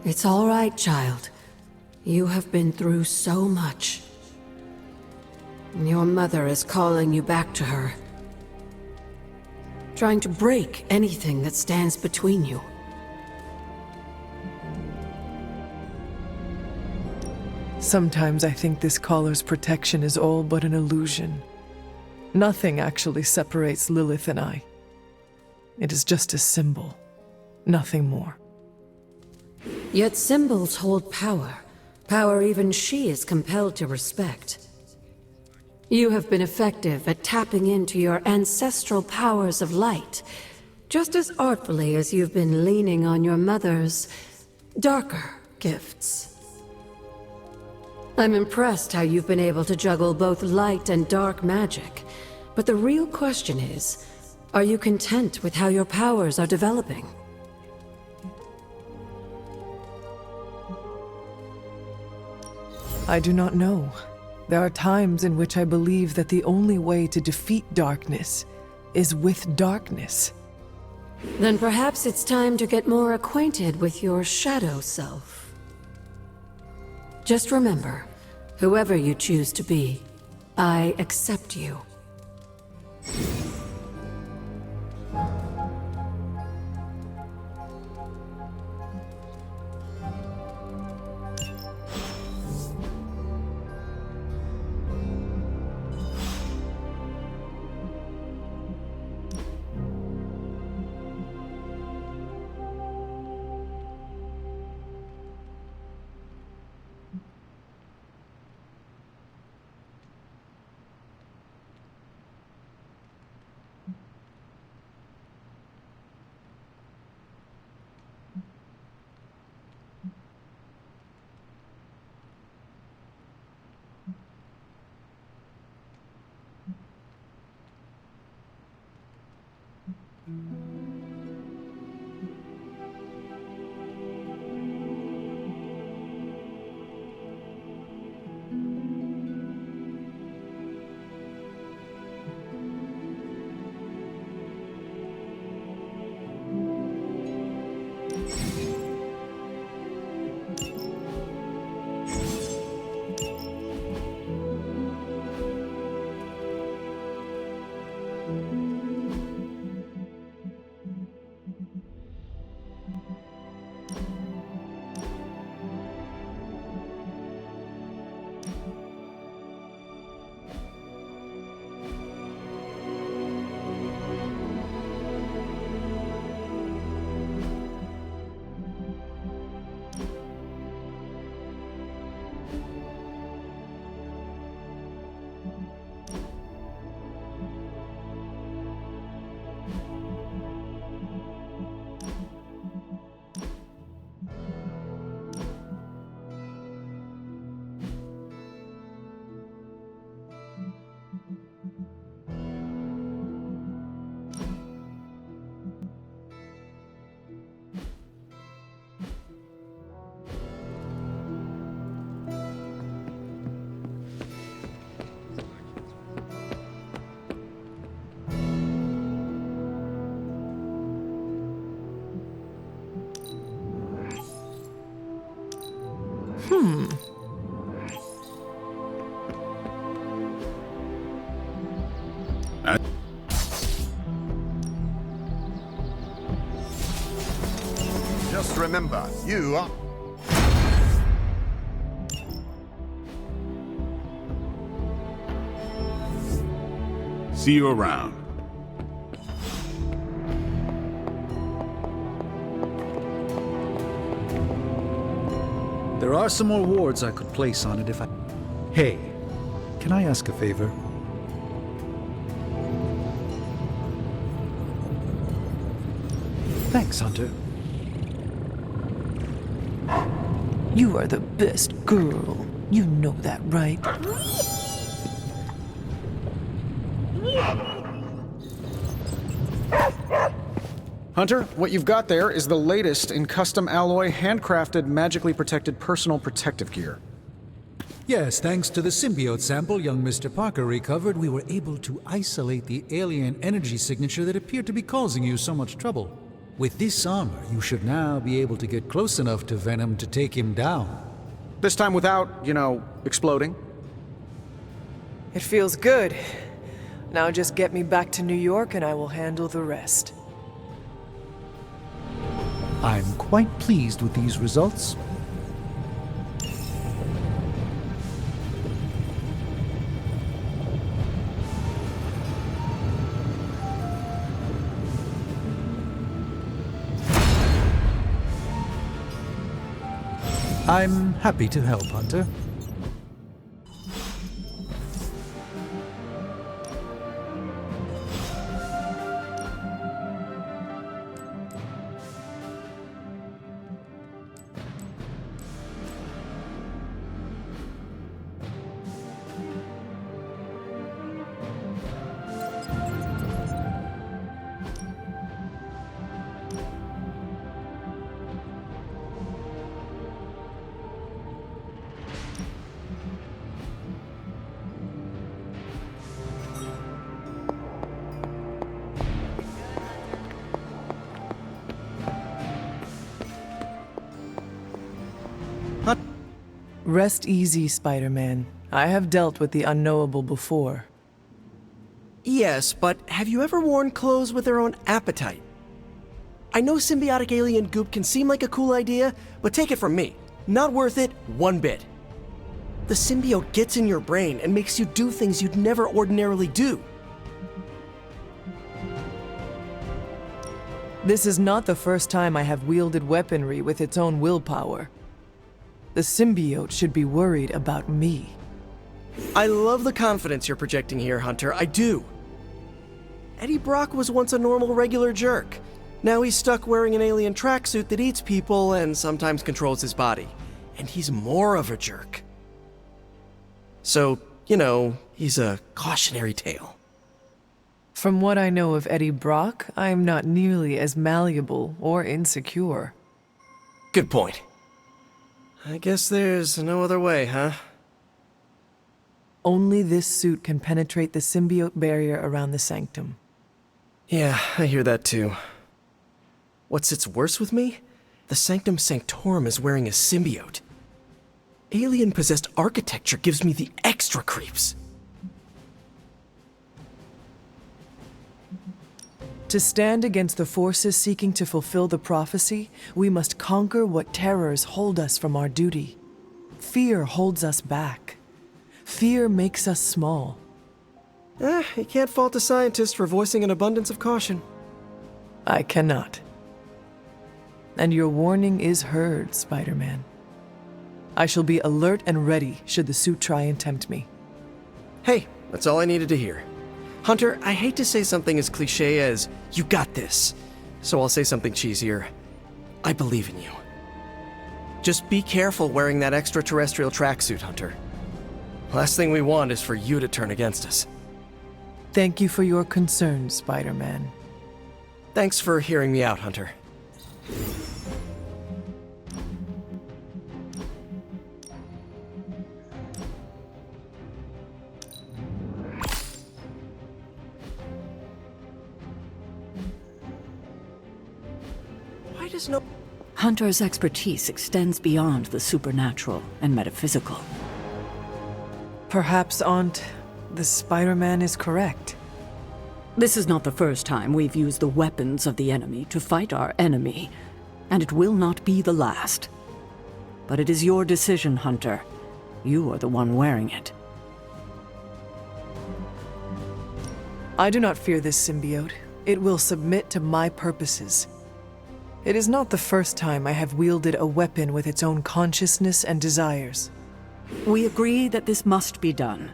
It's all right, child. You have been through so much. Your mother is calling you back to her. Trying to break anything that stands between you. Sometimes I think this caller's protection is all but an illusion. Nothing actually separates Lilith and I. It is just a symbol, nothing more. Yet symbols hold power. Power even she is compelled to respect. You have been effective at tapping into your ancestral powers of light, just as artfully as you've been leaning on your mother's darker gifts. I'm impressed how you've been able to juggle both light and dark magic, but the real question is, are you content with how your powers are developing? I do not know. There are times in which I believe that the only way to defeat darkness is with darkness. Then perhaps it's time to get more acquainted with your shadow self. Just remember, whoever you choose to be, I accept you. Just remember, you are... See you around. There are some more wards I could place on it if I... Hey, can I ask a favor? Thanks, Hunter. You are the best girl. You know that, right? Hunter, what you've got there is the latest in custom alloy, handcrafted, magically protected personal protective gear. Yes, thanks to the symbiote sample young Mr. Parker recovered, we were able to isolate the alien energy signature that appeared to be causing you so much trouble. With this armor, you should now be able to get close enough to Venom to take him down. This time without, exploding. It feels good. Now just get me back to New York and I will handle the rest. I'm quite pleased with these results. I'm happy to help, Hunter. Rest easy, Spider-Man. I have dealt with the unknowable before. Yes, but have you ever worn clothes with their own appetite? I know symbiotic alien goop can seem like a cool idea, but take it from me, not worth it one bit. The symbiote gets in your brain and makes you do things you'd never ordinarily do. This is not the first time I have wielded weaponry with its own willpower. The symbiote should be worried about me. I love the confidence you're projecting here, Hunter, I do. Eddie Brock was once a normal, regular jerk. Now he's stuck wearing an alien tracksuit that eats people and sometimes controls his body. And he's more of a jerk. So, he's a cautionary tale. From what I know of Eddie Brock, I am not nearly as malleable or insecure. Good point. I guess there's no other way, huh? Only this suit can penetrate the symbiote barrier around the sanctum. Yeah, I hear that too. What sits worse with me? The Sanctum Sanctorum is wearing a symbiote. Alien-possessed architecture gives me the extra creeps. To stand against the forces seeking to fulfill the prophecy, we must conquer what terrors hold us from our duty. Fear holds us back. Fear makes us small. You can't fault a scientist for voicing an abundance of caution. I cannot. And your warning is heard, Spider-Man. I shall be alert and ready should the suit try and tempt me. Hey, that's all I needed to hear. Hunter, I hate to say something as cliche as, you got this, so I'll say something cheesier. I believe in you. Just be careful wearing that extraterrestrial tracksuit, Hunter. Last thing we want is for you to turn against us. Thank you for your concern, Spider-Man. Thanks for hearing me out, Hunter. Why does no... Hunter's expertise extends beyond the supernatural and metaphysical. Perhaps, Aunt, the Spider-Man is correct. This is not the first time we've used the weapons of the enemy to fight our enemy, and it will not be the last. But it is your decision, Hunter. You are the one wearing it. I do not fear this symbiote. It will submit to my purposes. It is not the first time I have wielded a weapon with its own consciousness and desires. We agree that this must be done.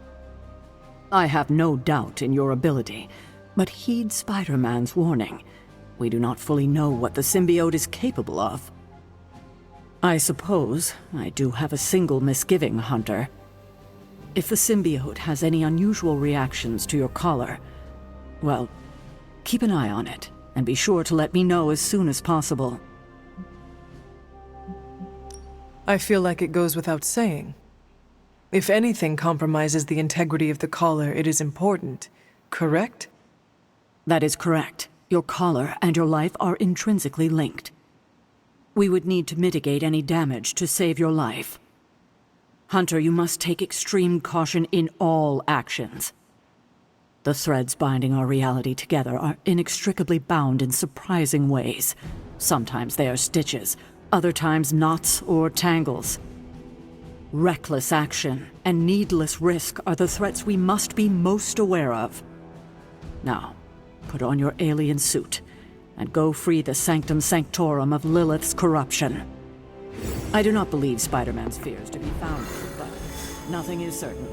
I have no doubt in your ability, but heed Spider-Man's warning. We do not fully know what the symbiote is capable of. I suppose I do have a single misgiving, Hunter. If the symbiote has any unusual reactions to your collar, well, keep an eye on it, and be sure to let me know as soon as possible. I feel like it goes without saying. If anything compromises the integrity of the collar, it is important, correct? That is correct. Your collar and your life are intrinsically linked. We would need to mitigate any damage to save your life. Hunter, you must take extreme caution in all actions. The threads binding our reality together are inextricably bound in surprising ways. Sometimes they are stitches, other times knots or tangles. Reckless action and needless risk are the threats we must be most aware of. Now, put on your alien suit and go free the Sanctum Sanctorum of Lilith's corruption. I do not believe Spider-Man's fears to be founded, but nothing is certain.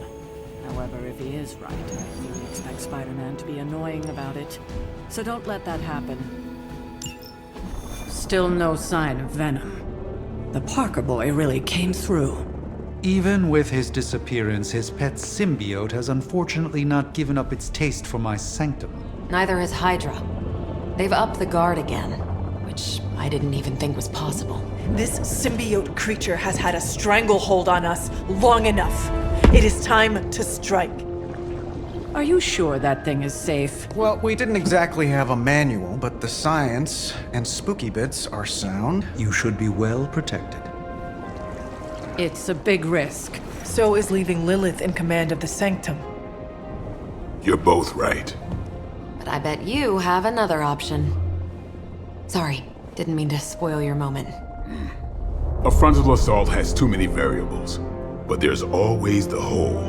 However, if he is right, I fully expect Spider-Man to be annoying about it. So don't let that happen. Still no sign of Venom. The Parker boy really came through. Even with his disappearance, his pet symbiote has unfortunately not given up its taste for my sanctum. Neither has Hydra. They've upped the guard again, which I didn't even think was possible. This symbiote creature has had a stranglehold on us long enough. It is time to strike. Are you sure that thing is safe? Well, we didn't exactly have a manual, but the science and spooky bits are sound. You should be well protected. It's a big risk. So is leaving Lilith in command of the Sanctum. You're both right. But I bet you have another option. Sorry, didn't mean to spoil your moment. A frontal assault has too many variables, but there's always the hole.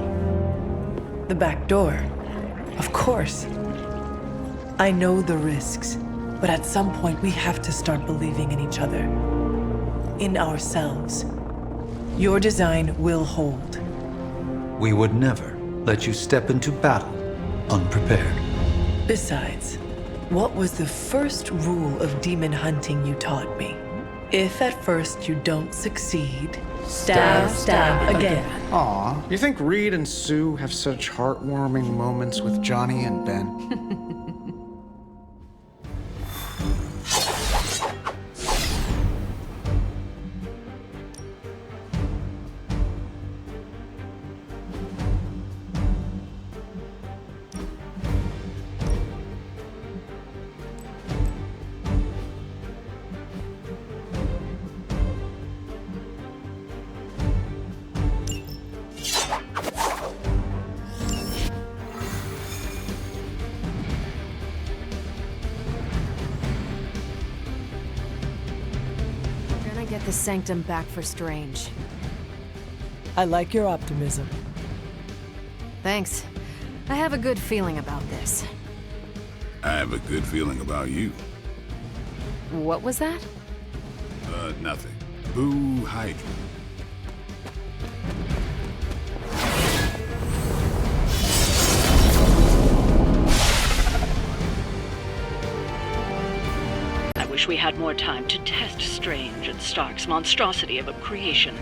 The back door. Of course. I know the risks, but at some point we have to start believing in each other. In ourselves. Your design will hold. We would never let you step into battle unprepared. Besides, what was the first rule of demon hunting you taught me? If at first you don't succeed, stab again. Aw, you think Reed and Sue have such heartwarming moments with Johnny and Ben? Get the Sanctum back for Strange. I like your optimism. Thanks. I have a good feeling about this. I have a good feeling about you. What was that? Nothing. Boo Hydra. I wish we had more time to test Strange and Stark's monstrosity of a creation.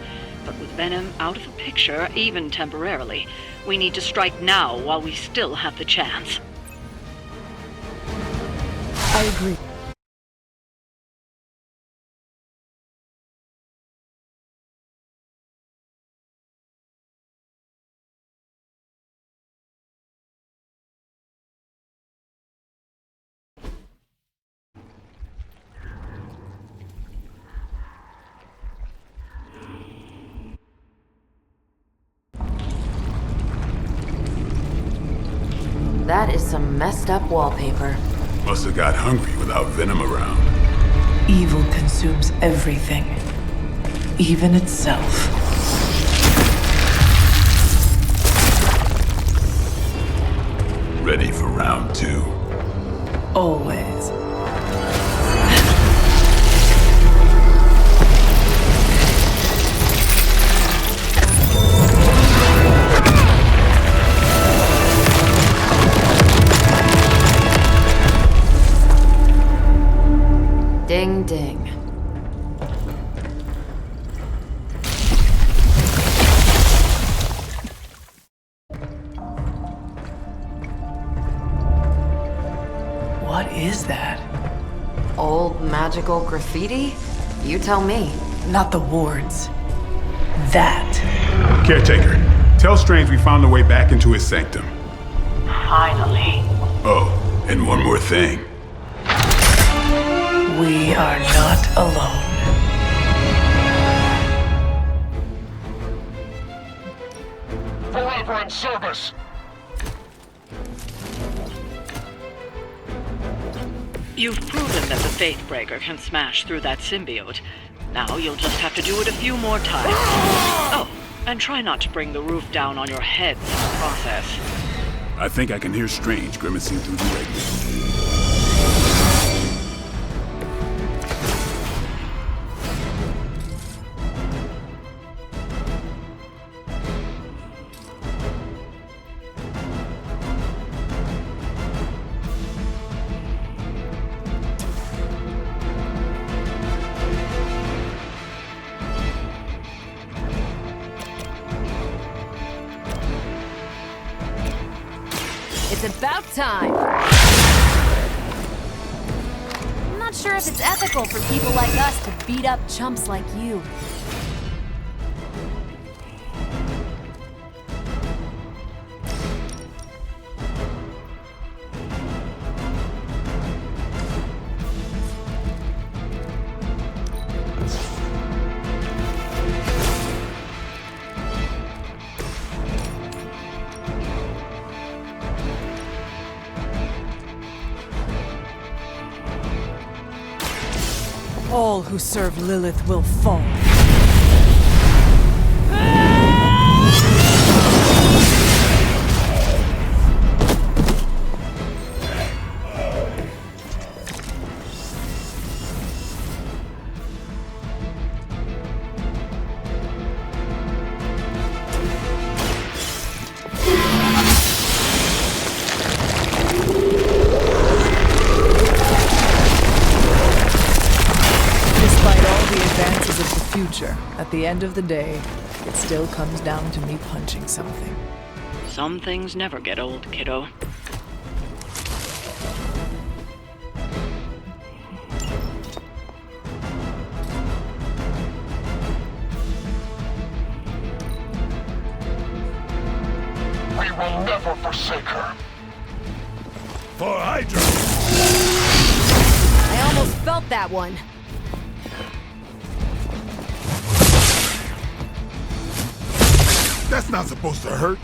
But with Venom out of the picture, even temporarily, we need to strike now while we still have the chance. I agree. That is some messed up wallpaper. Must have got hungry without Venom around. Evil consumes everything, even itself. Ready for round 2? Always. Ding ding. What is that? Old magical graffiti? You tell me. Not the wards. That. Caretaker, tell Strange we found a way back into his sanctum. Finally. Oh, and one more thing. We are not alone. Forever in service! You've proven that the Faithbreaker can smash through that symbiote. Now you'll just have to do it a few more times. Oh, and try not to bring the roof down on your heads in the process. I think I can hear Strange grimacing through the radio. It's about time! I'm not sure if it's ethical for people like us to beat up chumps like you. All who serve Lilith will fall. At the end of the day, it still comes down to me punching something. Some things never get old, kiddo. We will never forsake her. For Hydra! I almost felt that one. That's not supposed to hurt.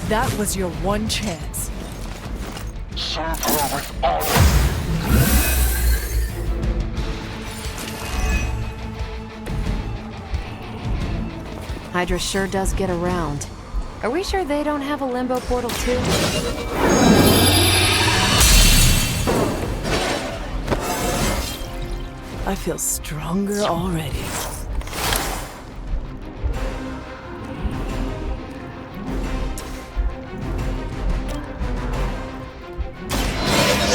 That was your one chance. Serve her with honor. Hydra sure does get around. Are we sure they don't have a limbo portal too? I feel stronger already.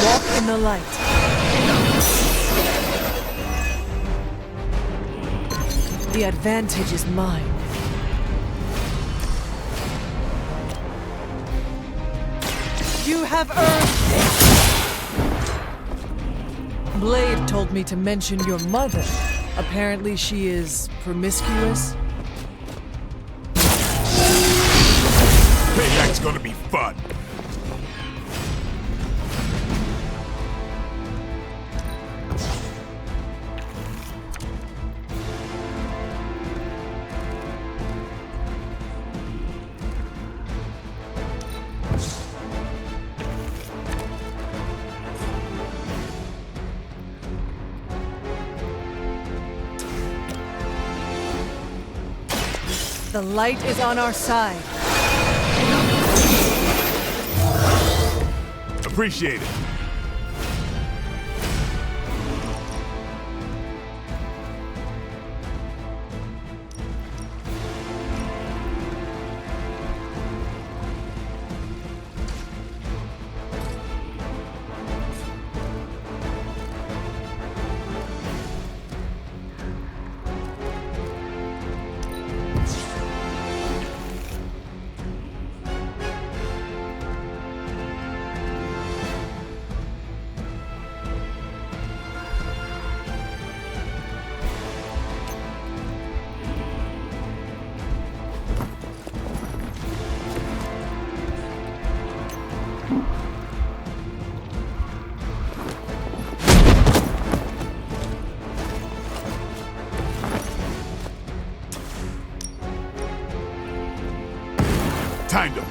Walk in the light. The advantage is mine. You have earned it. Blade told me to mention your mother. Apparently she is promiscuous. Payback's gonna be fun. The light is on our side. Appreciate it.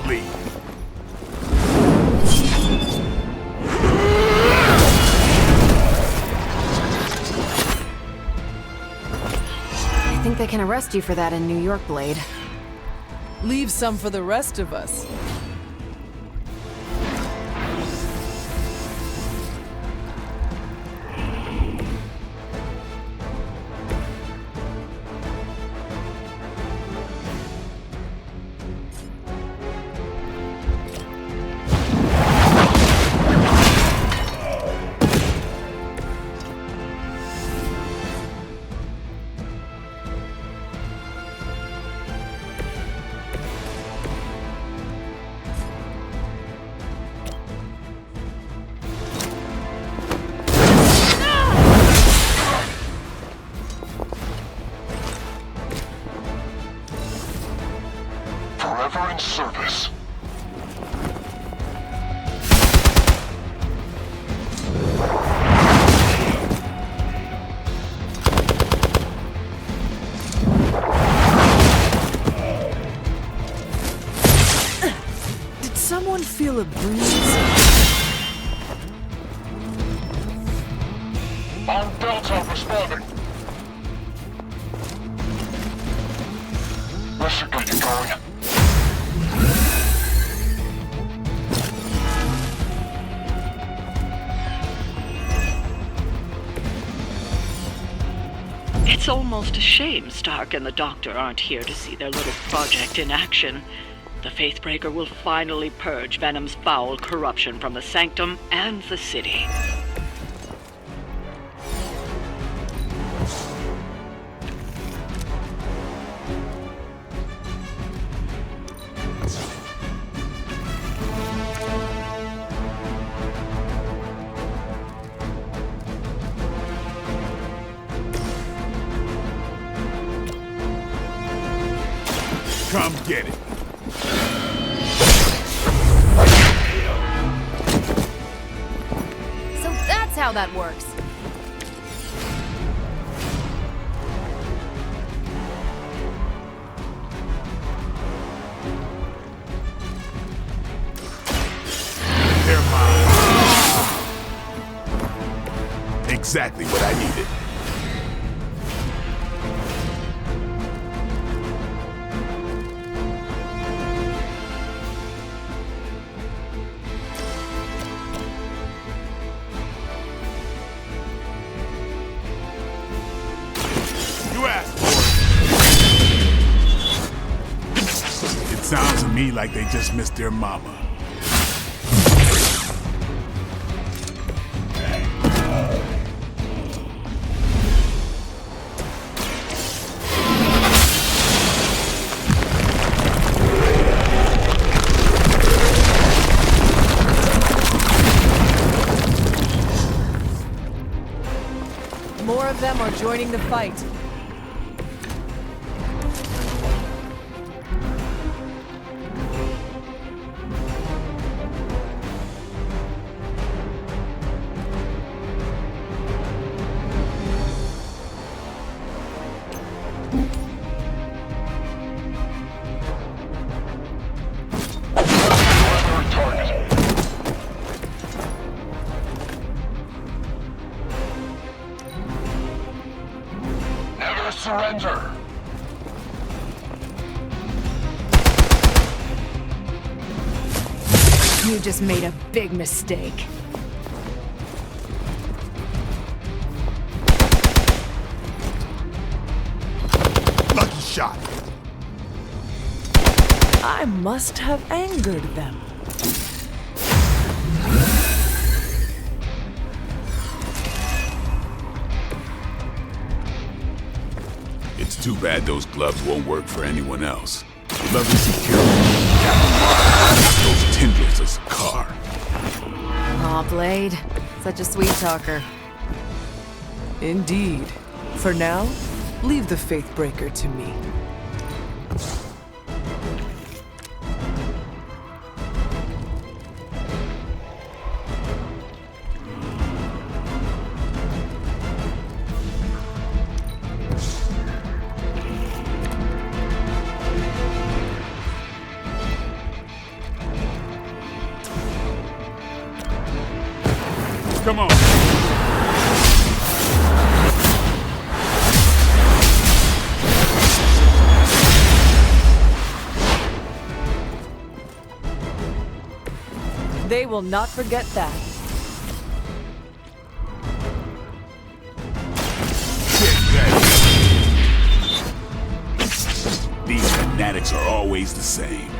Immediately! I think they can arrest you for that in New York, Blade. Leave some for the rest of us. Forever in service. Did someone feel a breeze? On Delta responding. This should get you going. It's almost a shame Stark and the Doctor aren't here to see their little project in action. The Faithbreaker will finally purge Venom's foul corruption from the Sanctum and the city. Come get it. So that's how that works. They're mine. Exactly what I needed. You asked for it. It sounds to me like they just missed their mama. More of them are joining the fight. Primary target. Never surrender. You just made a big mistake. Lucky shot. I must have angered them. It's too bad those gloves won't work for anyone else. Love to see Carol, Captain Marvel, those tendrils of Sakaar. Aw, Blade. Such a sweet talker. Indeed. For now, leave the Faithbreaker to me. Come on. They will not forget that. These fanatics are always the same.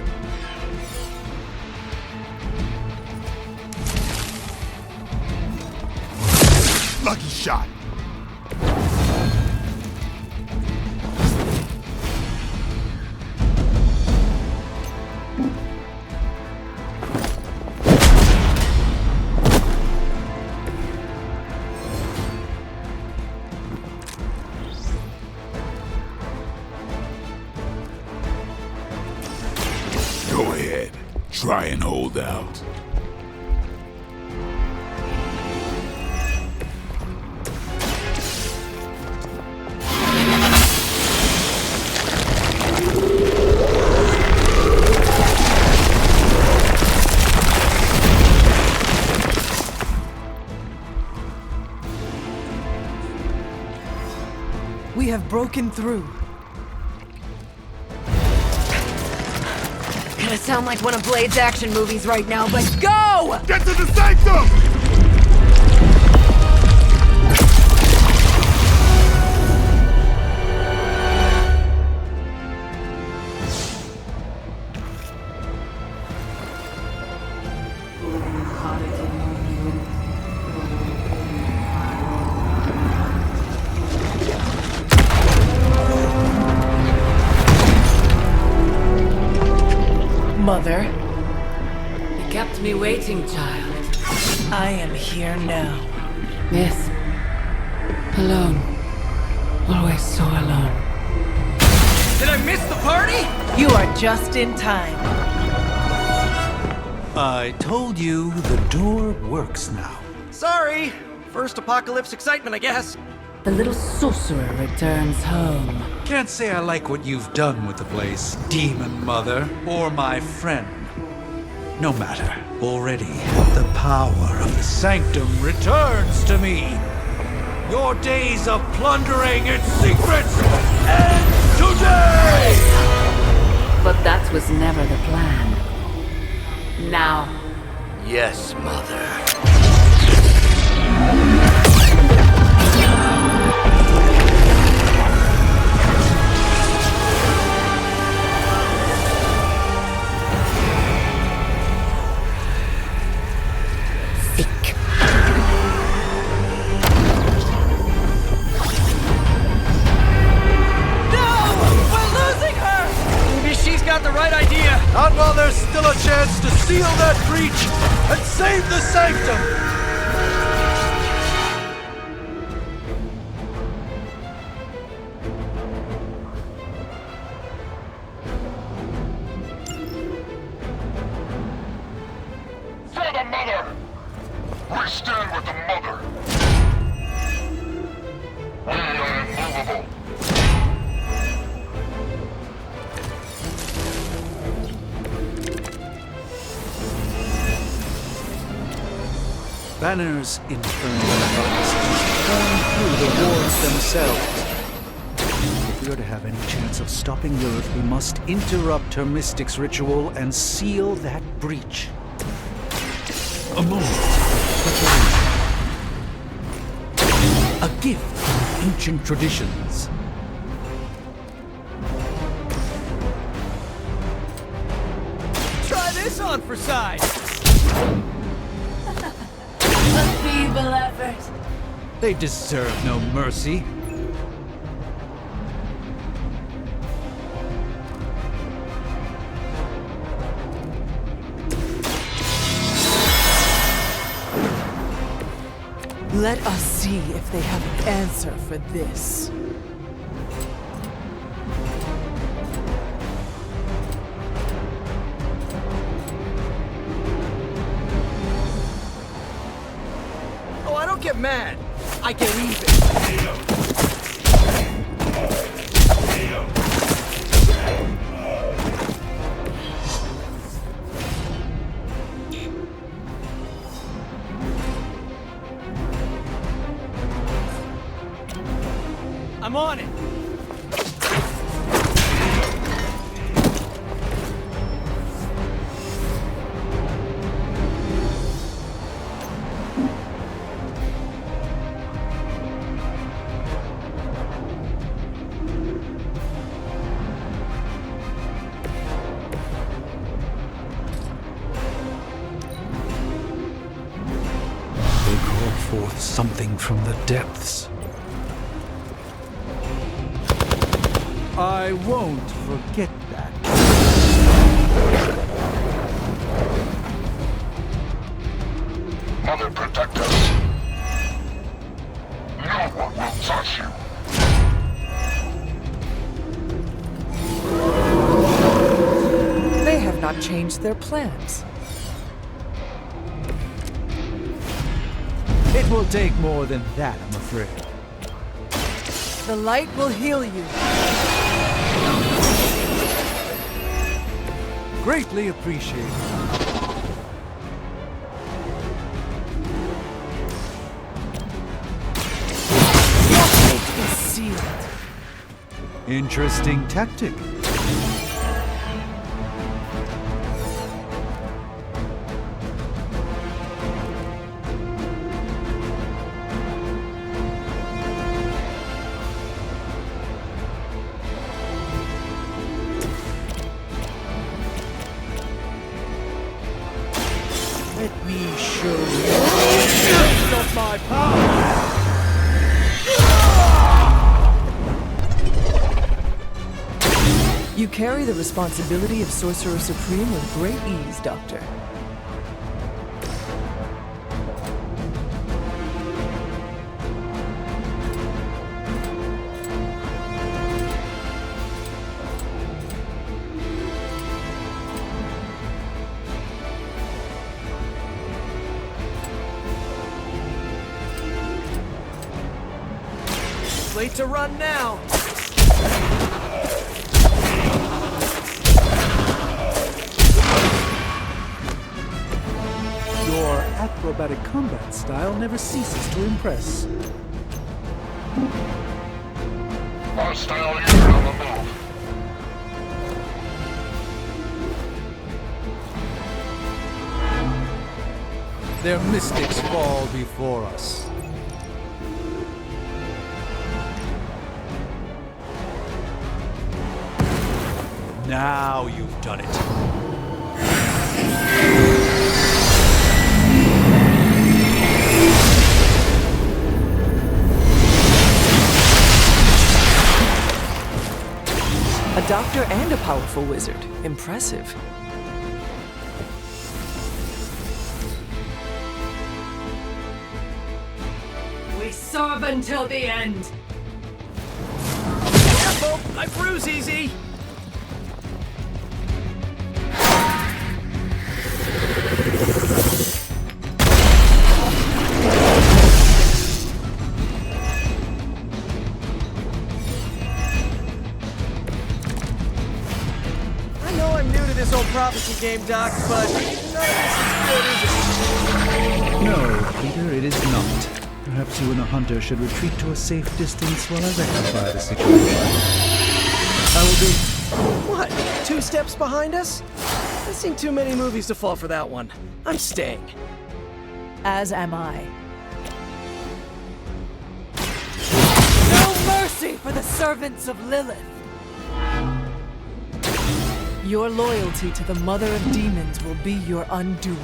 Lucky shot. Go ahead. Try and hold out. We have broken through. Gonna sound like one of Blade's action movies right now, but go! Get to the sanctum! Mother, You kept me waiting, child. I am here now. Yes. Alone. Always so alone. Did I miss the party? You are just in time. I told you the door works now. Sorry. First apocalypse excitement, I guess. The little sorcerer returns home. Can't say I like what you've done with the place, Demon Mother, or my friend. No matter. Already, the power of the Sanctum returns to me. Your days of plundering its secrets end today! But that was never the plan. Now, Yes, Mother. The right idea. Not while there's still a chance to seal that breach and save the Sanctum! For the Mother! We stand with the Mother! We are immovable! Banner's infernal device torn through the wards themselves. If we are to have any chance of stopping the Earth, we must interrupt her mystic's ritual and seal that breach. A moment. A gift of ancient traditions. Try this on for size. A feeble effort. They deserve no mercy. Let us see if they have an answer for this. Oh, I don't get mad. I get even. I'm on it! Forth something from the depths. I won't forget that. Mother, protect us. No one will touch you. They have not changed their plans. It will take more than that, I'm afraid. The light will heal you. Greatly appreciated. Your fate is sealed. Interesting tactic. Let me show you the strength of my power! You carry the responsibility of Sorcerer Supreme with great ease, Doctor. Late to run now! Your acrobatic combat style never ceases to impress. Hostile unit on the move. Their mystics fall before us. Now you've done it. A doctor and a powerful wizard. Impressive. We serve until the end. Careful! I bruise easy! I know I'm new to this old prophecy game, Doc, but none of this is good, is it? No, Peter, it is not. Perhaps you and the hunter should retreat to a safe distance while I rectify the situation. I will be... What? 2 steps behind us? I've seen too many movies to fall for that one. I'm staying. As am I. No mercy for the servants of Lilith! Your loyalty to the Mother of Demons will be your undoing.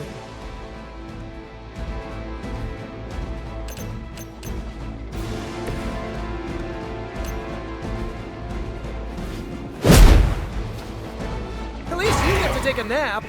At least you get to take a nap.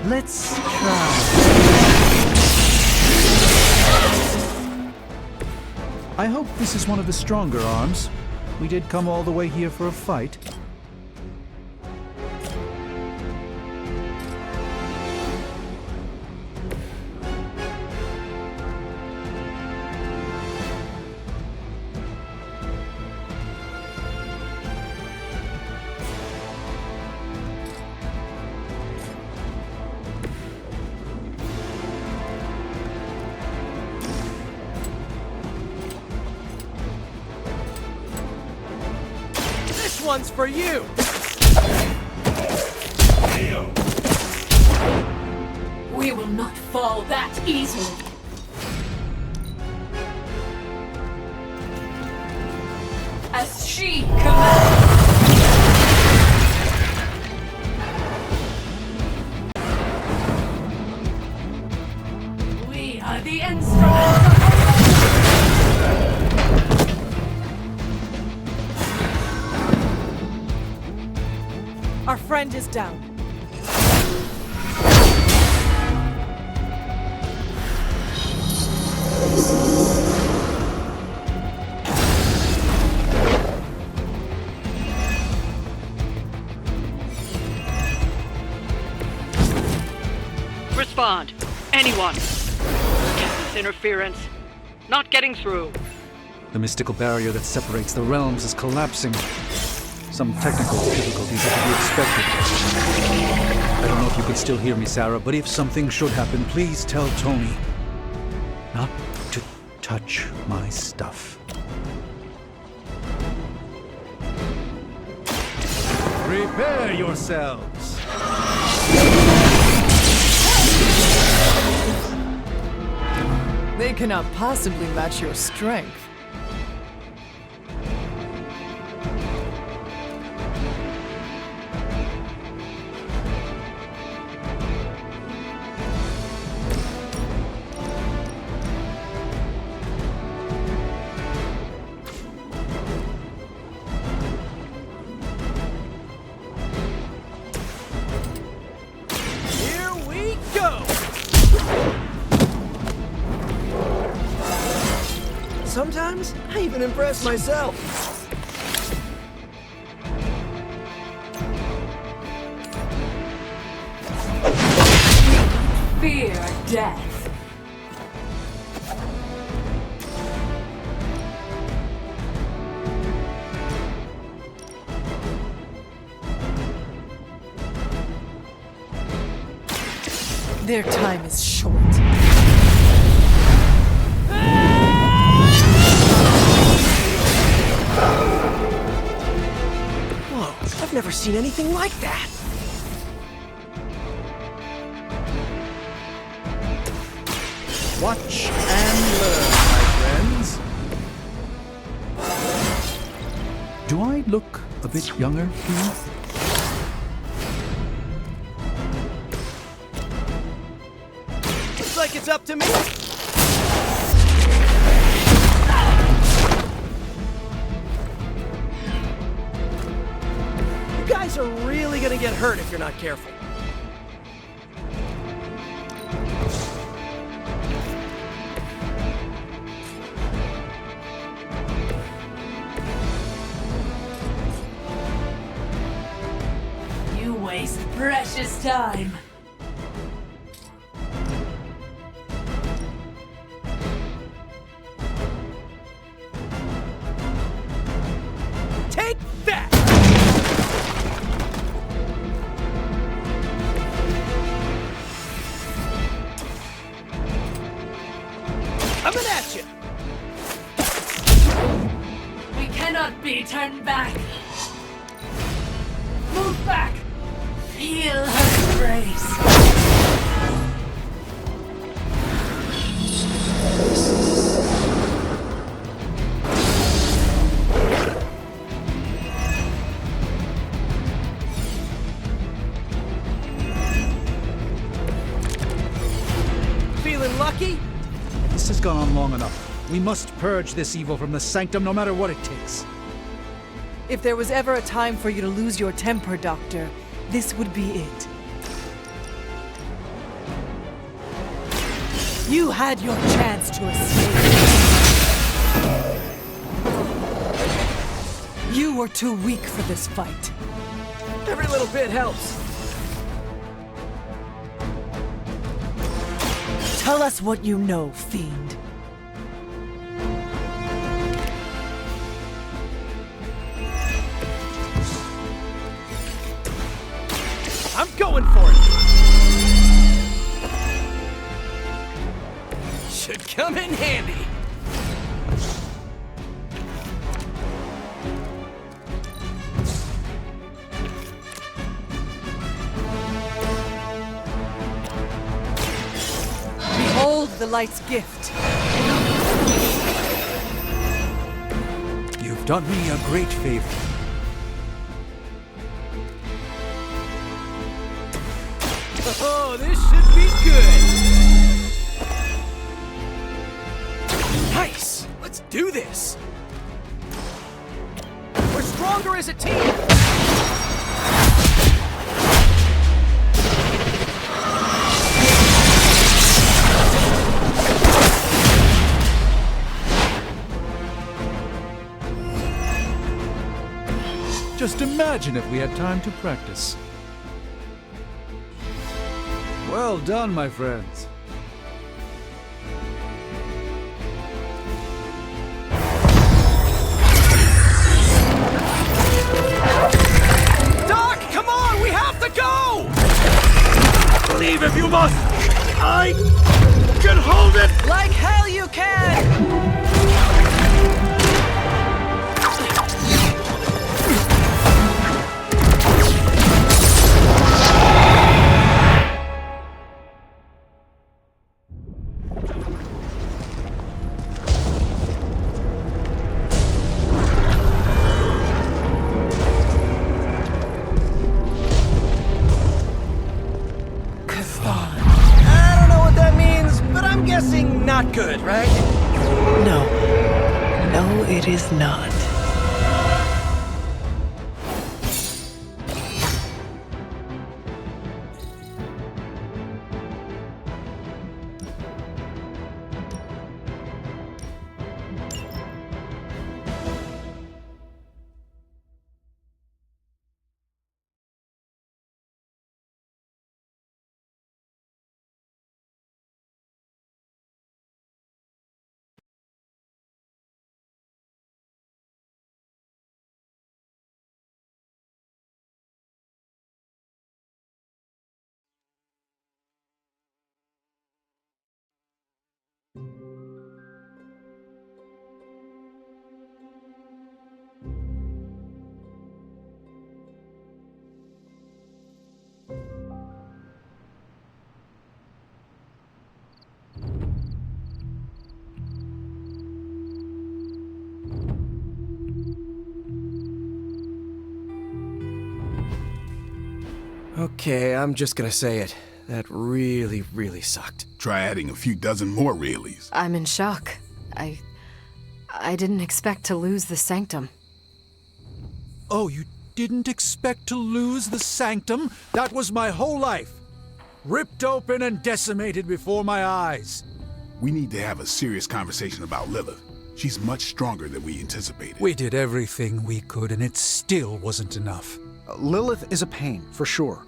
Let's try. I hope this is one of the stronger arms. We did come all the way here for a fight. This one's for you! We will not fall that easily. As she commands. We are the instruments of Our friend is down. Respond. Anyone. This interference. Not getting through. The mystical barrier that separates the realms is collapsing. Some technical difficulties are to be expected. I don't know if you can still hear me, Sarah, but if something should happen, please tell Tony not to touch my stuff. Prepare yourselves! They cannot possibly match your strength. Here we go! Sometimes, I even impress myself. fear death. Their time is short. Whoa, I've never seen anything like that. Watch and learn, my friends. Do I look a bit younger to you? Looks like it's up to me. You guys are really gonna get hurt if you're not careful. You waste precious time. Take that! Coming at you! We cannot be turned back. Move back. Feel her grace. Feeling lucky? This has gone on long enough. We must purge this evil from the sanctum no matter what it takes. If there was ever a time for you to lose your temper, Doctor, this would be it. You had your chance to escape. You were too weak for this fight. Every little bit helps. Tell us what you know, Fiend. I'm going for it! Should come in handy. Behold the light's gift. You've done me a great favor. Oh, this should be good! Nice! Let's do this! We're stronger as a team! Just imagine if we had time to practice. Well done, my friends. Doc, come on! We have to go! Leave if you must! I can hold it! Like hell you can! I don't know what that means, but I'm guessing not good, right? No. No, it is not. Okay, I'm just gonna say it. That really, really sucked. Try adding a few dozen more reallys. I'm in shock. I didn't expect to lose the Sanctum. Oh, you didn't expect to lose the Sanctum? That was my whole life. Ripped open and decimated before my eyes. We need to have a serious conversation about Lilith. She's much stronger than we anticipated. We did everything we could, and it still wasn't enough. Lilith is a pain, for sure.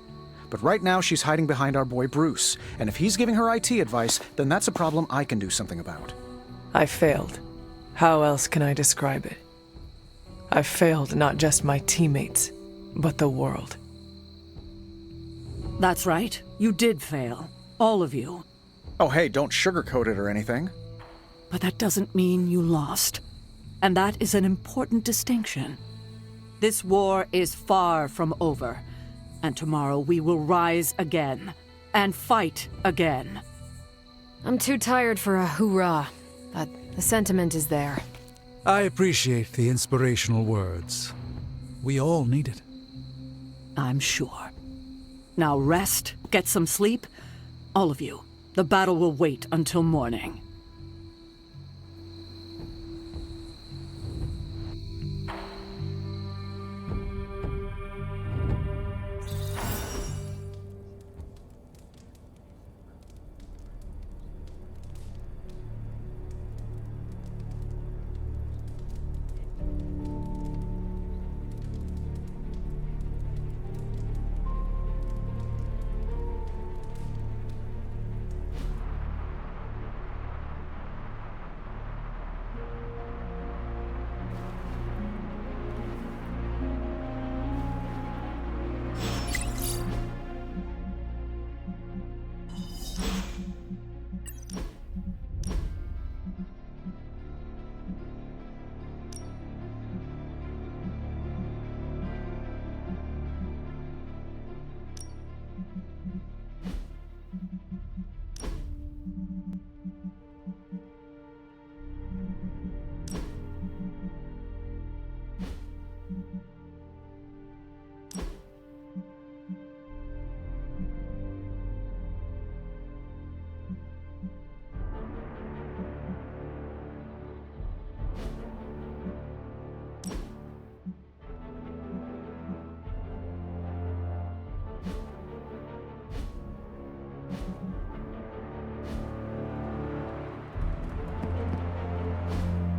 But right now she's hiding behind our boy Bruce, and if he's giving her IT advice, then that's a problem I can do something about. I failed. How else can I describe it? I failed not just my teammates, but the world. That's right. You did fail. All of you. Oh hey, don't sugarcoat it or anything. But that doesn't mean you lost. And that is an important distinction. This war is far from over. And tomorrow we will rise again. And fight again. I'm too tired for a hoorah, but the sentiment is there. I appreciate the inspirational words. We all need it. I'm sure. Now rest, get some sleep. All of you. The battle will wait until morning.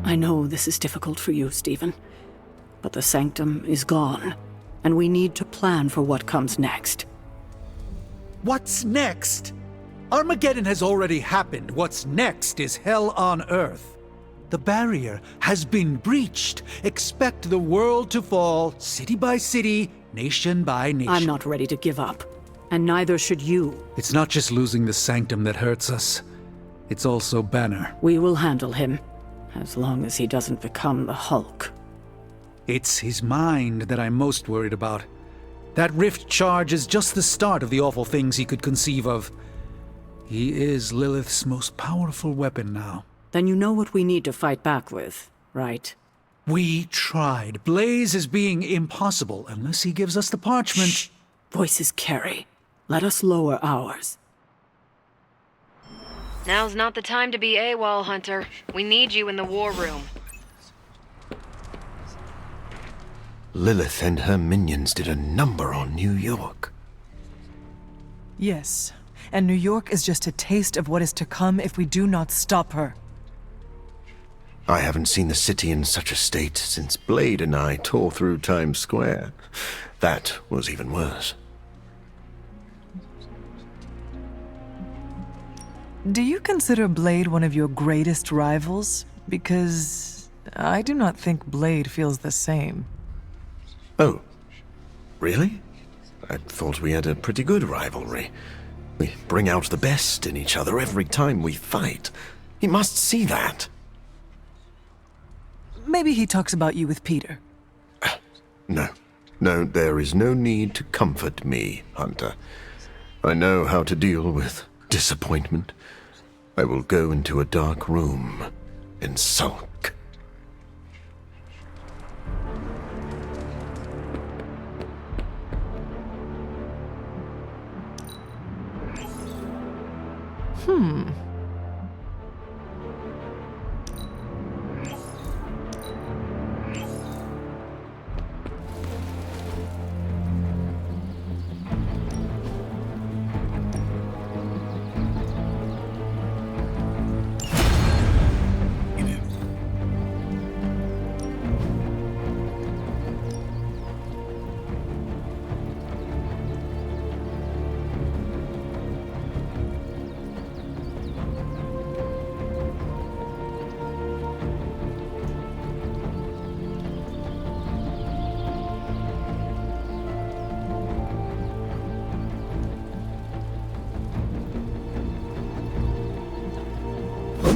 I know this is difficult for you, Stephen, but the Sanctum is gone, and we need to plan for what comes next. What's next? Armageddon has already happened. What's next is hell on Earth. The barrier has been breached. Expect the world to fall, city by city, nation by nation. I'm not ready to give up, and neither should you. It's not just losing the Sanctum that hurts us. It's also Banner. We will handle him, as long as he doesn't become the Hulk. It's his mind that I'm most worried about. That rift charge is just the start of the awful things he could conceive of. He is Lilith's most powerful weapon now. Then you know what we need to fight back with, right? We tried. Blaze is being impossible unless he gives us the parchment. Shh. Voices carry. Let us lower ours. Now's not the time to be AWOL, Hunter. We need you in the war room. Lilith and her minions did a number on New York. Yes, and New York is just a taste of what is to come if we do not stop her. I haven't seen the city in such a state since Blade and I tore through Times Square. That was even worse. Do you consider Blade one of your greatest rivals? Because I do not think Blade feels the same. Oh, really? I thought we had a pretty good rivalry. We bring out the best in each other every time we fight. He must see that. Maybe he talks about you with Peter. No, there is no need to comfort me, Hunter. I know how to deal with disappointment. I will go into a dark room and sulk.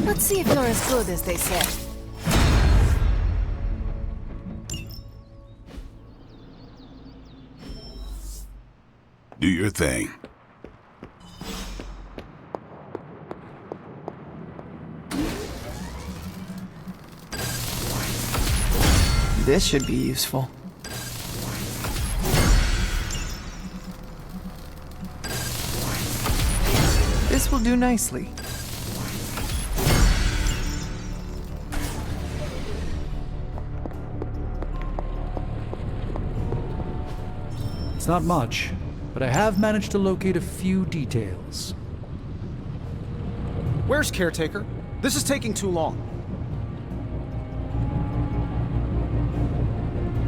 Let's see if you're as good as they say. Do your thing. This should be useful. This will do nicely. It's not much, but I have managed to locate a few details. Where's Caretaker? This is taking too long.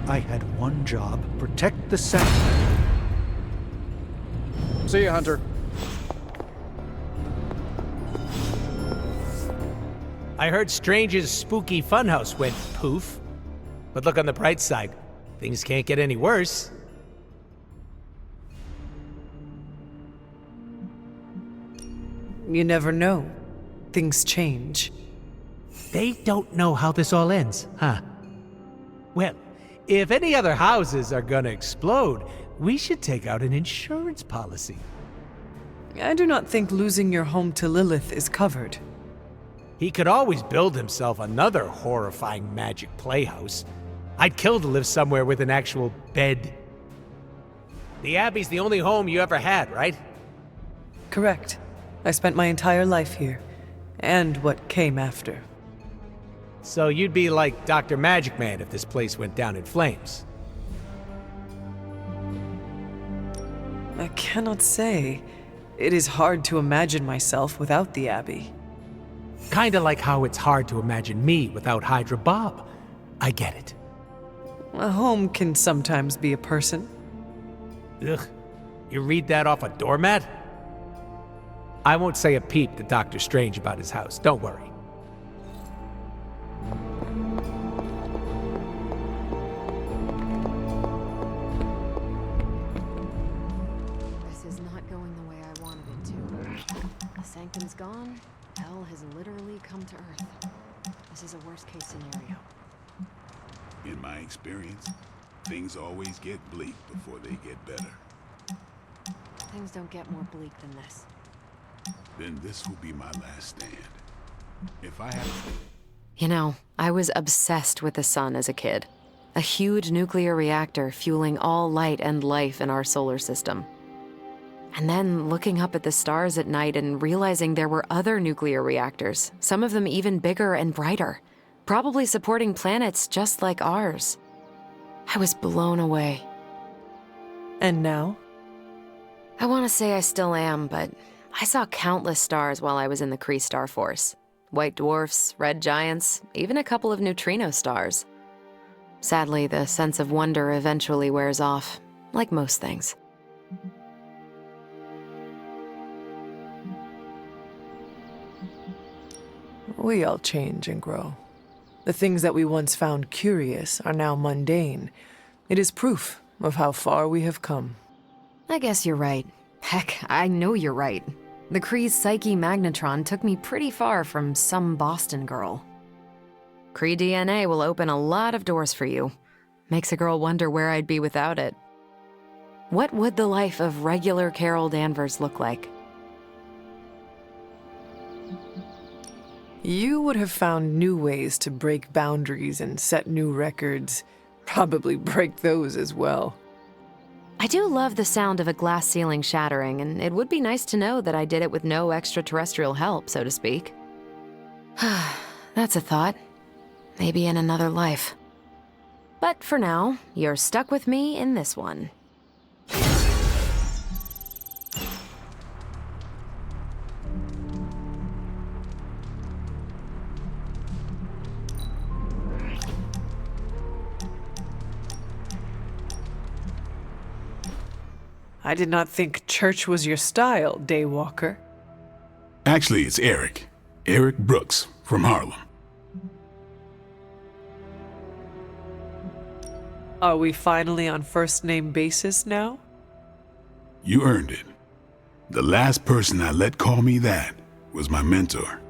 I had one job: protect the Sanctum. See ya, Hunter. I heard Strange's spooky funhouse went poof. But look on the bright side. Things can't get any worse. You never know. Things change. They don't know how this all ends, huh? Well, if any other houses are gonna explode, we should take out an insurance policy. I do not think losing your home to Lilith is covered. He could always build himself another horrifying magic playhouse. I'd kill to live somewhere with an actual bed. The Abbey's the only home you ever had, right? Correct. I spent my entire life here, and what came after. So you'd be like Dr. Magic Man if this place went down in flames. I cannot say. It is hard to imagine myself without the Abbey. Kinda like how it's hard to imagine me without Hydra Bob. I get it. A home can sometimes be a person. Ugh. You read that off a doormat? I won't say a peep to Doctor Strange about his house, don't worry. This is not going the way I wanted it to. The Sanctum's gone. Hell has literally come to Earth. This is a worst-case scenario. In my experience, things always get bleak before they get better. Things don't get more bleak than this. Then this will be my last stand. If I have... You know, I was obsessed with the sun as a kid. A huge nuclear reactor fueling all light and life in our solar system. And then looking up at the stars at night and realizing there were other nuclear reactors, some of them even bigger and brighter, probably supporting planets just like ours. I was blown away. And now? I want to say I still am, but I saw countless stars while I was in the Kree Star Force. White dwarfs, red giants, even a couple of neutrino stars. Sadly, the sense of wonder eventually wears off, like most things. We all change and grow. The things that we once found curious are now mundane. It is proof of how far we have come. I guess you're right. Heck, I know you're right. The Kree's Psyche Magnetron took me pretty far from some Boston girl. Kree DNA will open a lot of doors for you. Makes a girl wonder where I'd be without it. What would the life of regular Carol Danvers look like? You would have found new ways to break boundaries and set new records. Probably break those as well. I do love the sound of a glass ceiling shattering, and it would be nice to know that I did it with no extraterrestrial help, so to speak. That's a thought. Maybe in another life. But for now, you're stuck with me in this one. I did not think church was your style, Daywalker. Actually, it's Eric. Eric Brooks from Harlem. Are we finally on first-name basis now? You earned it. The last person I let call me that was my mentor.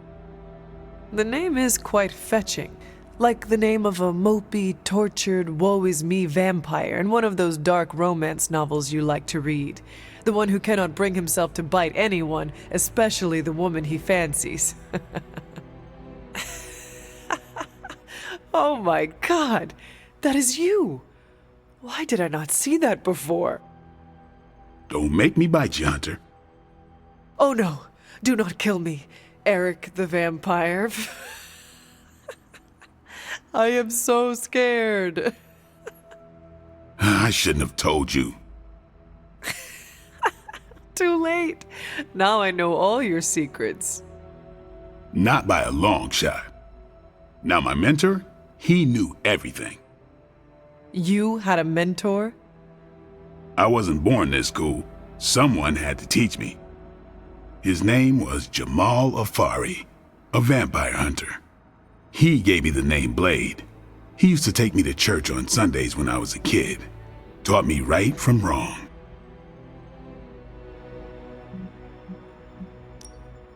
The name is quite fetching. Like the name of a mopey, tortured, woe-is-me vampire in one of those dark romance novels you like to read. The one who cannot bring himself to bite anyone, especially the woman he fancies. Oh my God! That is you! Why did I not see that before? Don't make me bite you, Hunter. Oh no! Do not kill me, Eric the vampire. I am so scared. I shouldn't have told you. Too late. Now I know all your secrets. Not by a long shot. Now my mentor, he knew everything. You had a mentor? I wasn't born this cool. Someone had to teach me. His name was Jamal Afari, a vampire hunter. He gave me the name Blade. He used to take me to church on Sundays when I was a kid. Taught me right from wrong.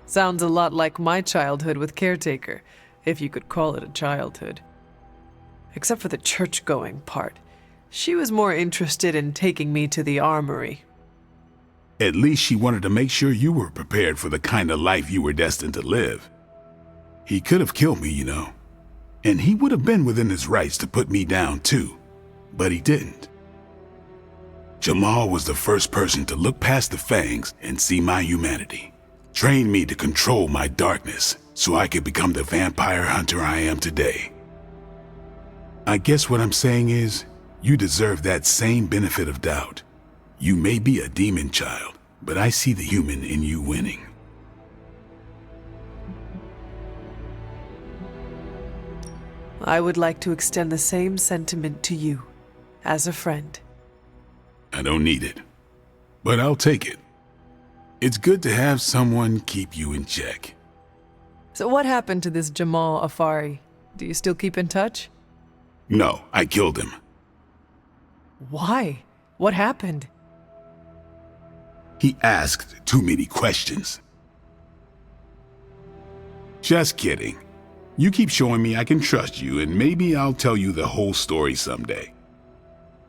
Sounds a lot like my childhood with Caretaker, if you could call it a childhood. Except for the church-going part. She was more interested in taking me to the armory. At least she wanted to make sure you were prepared for the kind of life you were destined to live. He could have killed me, you know. And he would have been within his rights to put me down too. But he didn't. Jamal was the first person to look past the fangs and see my humanity. Trained me to control my darkness so I could become the vampire hunter I am today. I guess what I'm saying is, you deserve that same benefit of doubt. You may be a demon child, but I see the human in you winning. I would like to extend the same sentiment to you, as a friend. I don't need it, but I'll take it. It's good to have someone keep you in check. So what happened to this Jamal Afari? Do you still keep in touch? No, I killed him. Why? What happened? He asked too many questions. Just kidding. You keep showing me I can trust you, and maybe I'll tell you the whole story someday.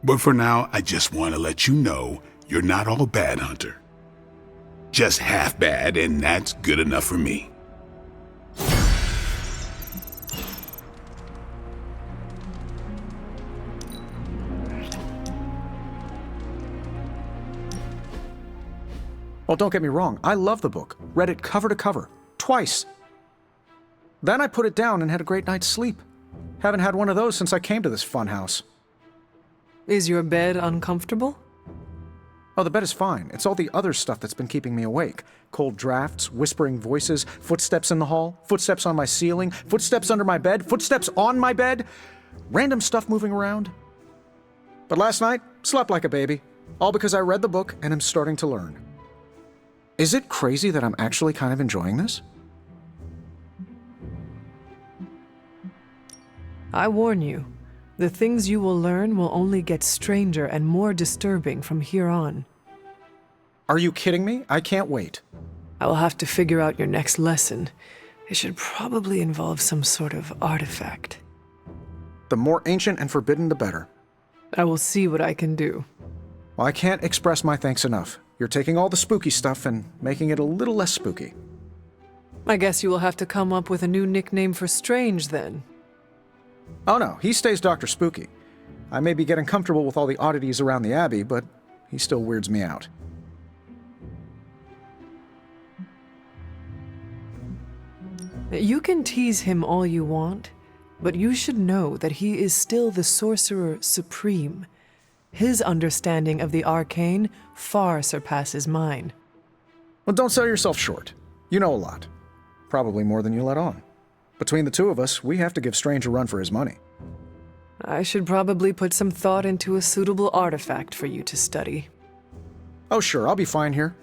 But for now, I just want to let you know you're not all bad, Hunter. Just half bad, and that's good enough for me. Well, don't get me wrong, I love the book. Read it cover to cover, twice. Then I put it down and had a great night's sleep. Haven't had one of those since I came to this fun house. Is your bed uncomfortable? Oh, the bed is fine. It's all the other stuff that's been keeping me awake. Cold drafts, whispering voices, footsteps in the hall, footsteps on my ceiling, footsteps under my bed, footsteps on my bed, random stuff moving around. But last night, slept like a baby. All because I read the book and am starting to learn. Is it crazy that I'm actually kind of enjoying this? I warn you, the things you will learn will only get stranger and more disturbing from here on. Are you kidding me? I can't wait. I will have to figure out your next lesson. It should probably involve some sort of artifact. The more ancient and forbidden, the better. I will see what I can do. Well, I can't express my thanks enough. You're taking all the spooky stuff and making it a little less spooky. I guess you will have to come up with a new nickname for Strange, then. Oh no, he stays Dr. Spooky. I may be getting comfortable with all the oddities around the Abbey, but he still weirds me out. You can tease him all you want, but you should know that he is still the Sorcerer Supreme. His understanding of the arcane far surpasses mine. Well, don't sell yourself short. You know a lot. Probably more than you let on. Between the two of us, we have to give Strange a run for his money. I should probably put some thought into a suitable artifact for you to study. Oh sure, I'll be fine here.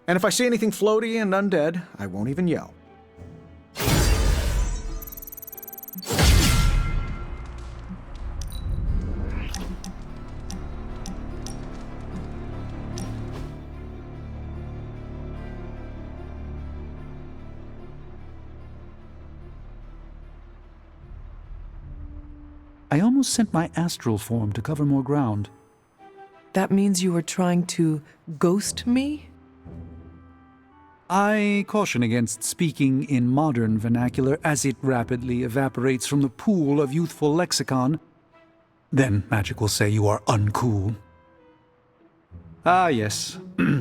And if I see anything floaty and undead, I won't even yell. I almost sent my astral form to cover more ground. That means you were trying to ghost me? I caution against speaking in modern vernacular as it rapidly evaporates from the pool of youthful lexicon. Then magic will say you are uncool. Ah, yes.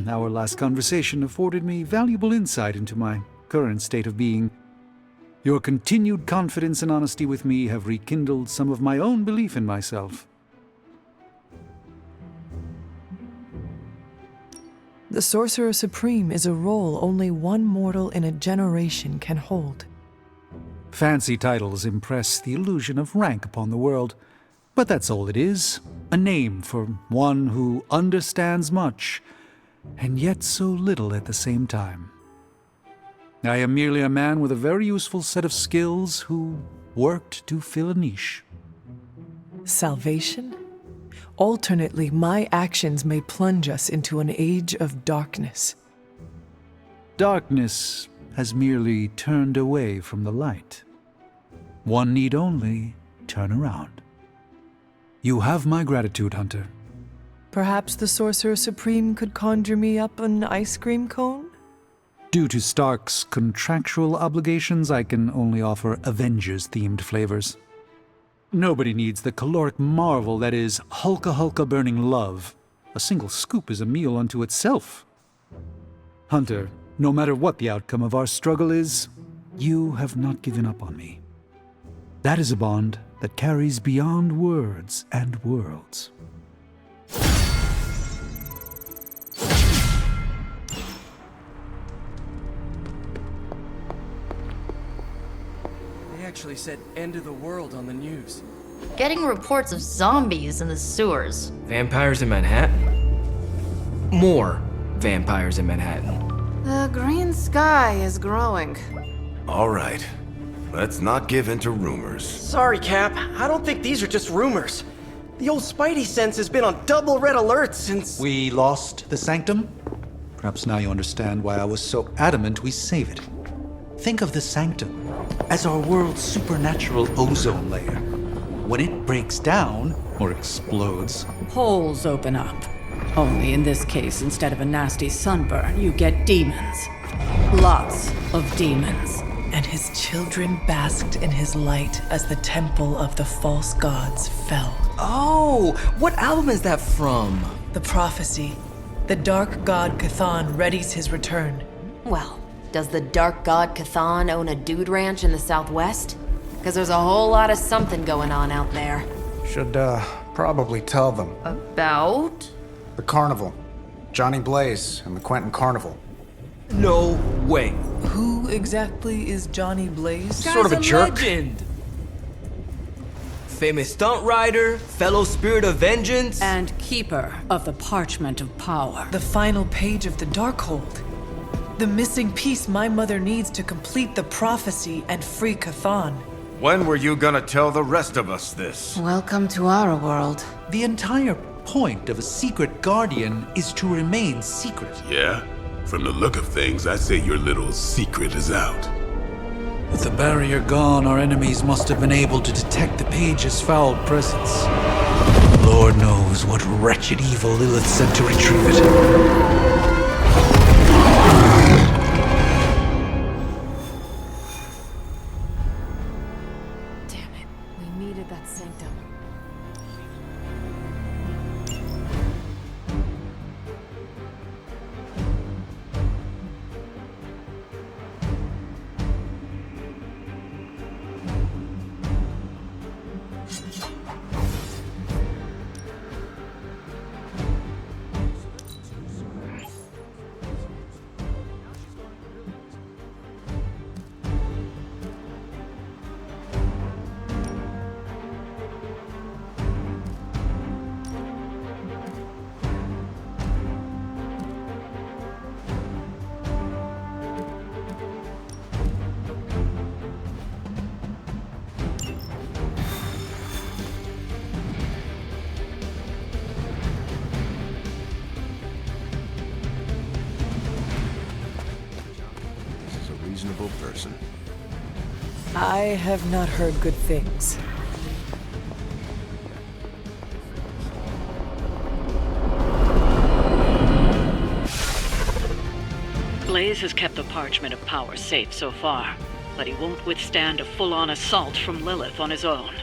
Our last conversation afforded me valuable insight into my current state of being. Your continued confidence and honesty with me have rekindled some of my own belief in myself. The Sorcerer Supreme is a role only one mortal in a generation can hold. Fancy titles impress the illusion of rank upon the world, but that's all it is. A name for one who understands much, and yet so little at the same time. I am merely a man with a very useful set of skills who worked to fill a niche. Salvation? Alternately, my actions may plunge us into an age of darkness. Darkness has merely turned away from the light. One need only turn around. You have my gratitude, Hunter. Perhaps the Sorcerer Supreme could conjure me up an ice cream cone? Due to Stark's contractual obligations, I can only offer Avengers-themed flavors. Nobody needs the caloric marvel that is Hulka Hulka burning love. A single scoop is a meal unto itself. Hunter, no matter what the outcome of our struggle is, you have not given up on me. That is a bond that carries beyond words and worlds. actually said end of the world on the news. Getting reports of zombies in the sewers. Vampires in Manhattan? More vampires in Manhattan. The green sky is growing. All right. Let's not give in to rumors. Sorry, Cap. I don't think these are just rumors. The old Spidey sense has been on double red alert since... We lost the Sanctum? Perhaps now you understand why I was so adamant we save it. Think of the Sanctum as our world's supernatural ozone layer. When it breaks down, or explodes... Holes open up. Only in this case, instead of a nasty sunburn, you get demons. Lots of demons. And his children basked in his light as the temple of the false gods fell. Oh, what album is that from? The prophecy. The dark god Cthon readies his return. Well, does the dark god Cthon own a dude ranch in the Southwest? Because there's a whole lot of something going on out there. Should, probably tell them. About? The carnival. Johnny Blaze and the Quentin Carnival. No way. Who exactly is Johnny Blaze? Sort of a jerk. Legend. Famous stunt rider, fellow spirit of vengeance, and keeper of the parchment of power. The final page of the Darkhold. The missing piece my mother needs to complete the prophecy and free Cthon. When were you gonna tell the rest of us this? Welcome to our world. The entire point of a secret guardian is to remain secret. Yeah? From the look of things, I'd say your little secret is out. With the barrier gone, our enemies must have been able to detect the page's foul presence. Lord knows what wretched evil Lilith sent to retrieve it. Person. I have not heard good things. Blaze has kept the Parchment of Power safe so far, but he won't withstand a full-on assault from Lilith on his own.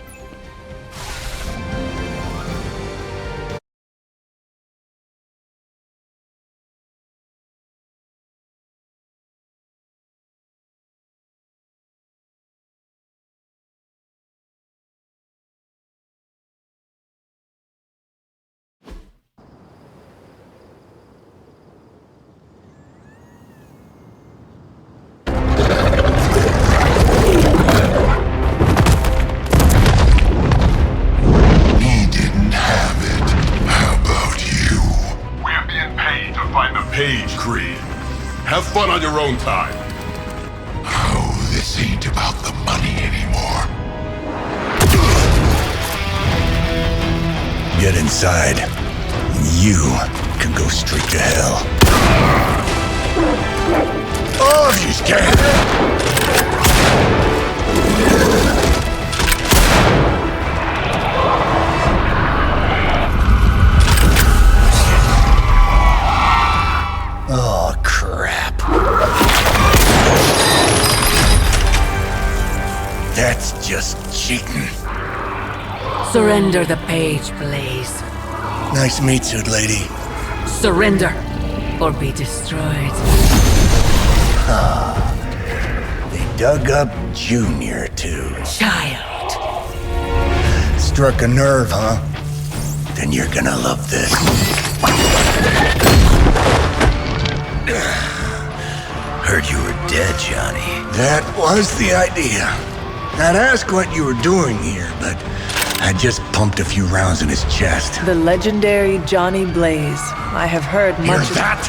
Page, Creed. Have fun on your own time. Oh, this ain't about the money anymore. Get inside. You can go straight to hell. Oh, she's scared. Oh, crap. That's just cheating. Surrender the page, Blaze. Nice meat suit, lady. Surrender, or be destroyed. Ah, they dug up Junior, too. Child. Struck a nerve, huh? Then you're gonna love this. Heard you were dead, Johnny. That was the idea. I'd ask what you were doing here, but I just pumped a few rounds in his chest. The legendary Johnny Blaze. I have heard Hear much that?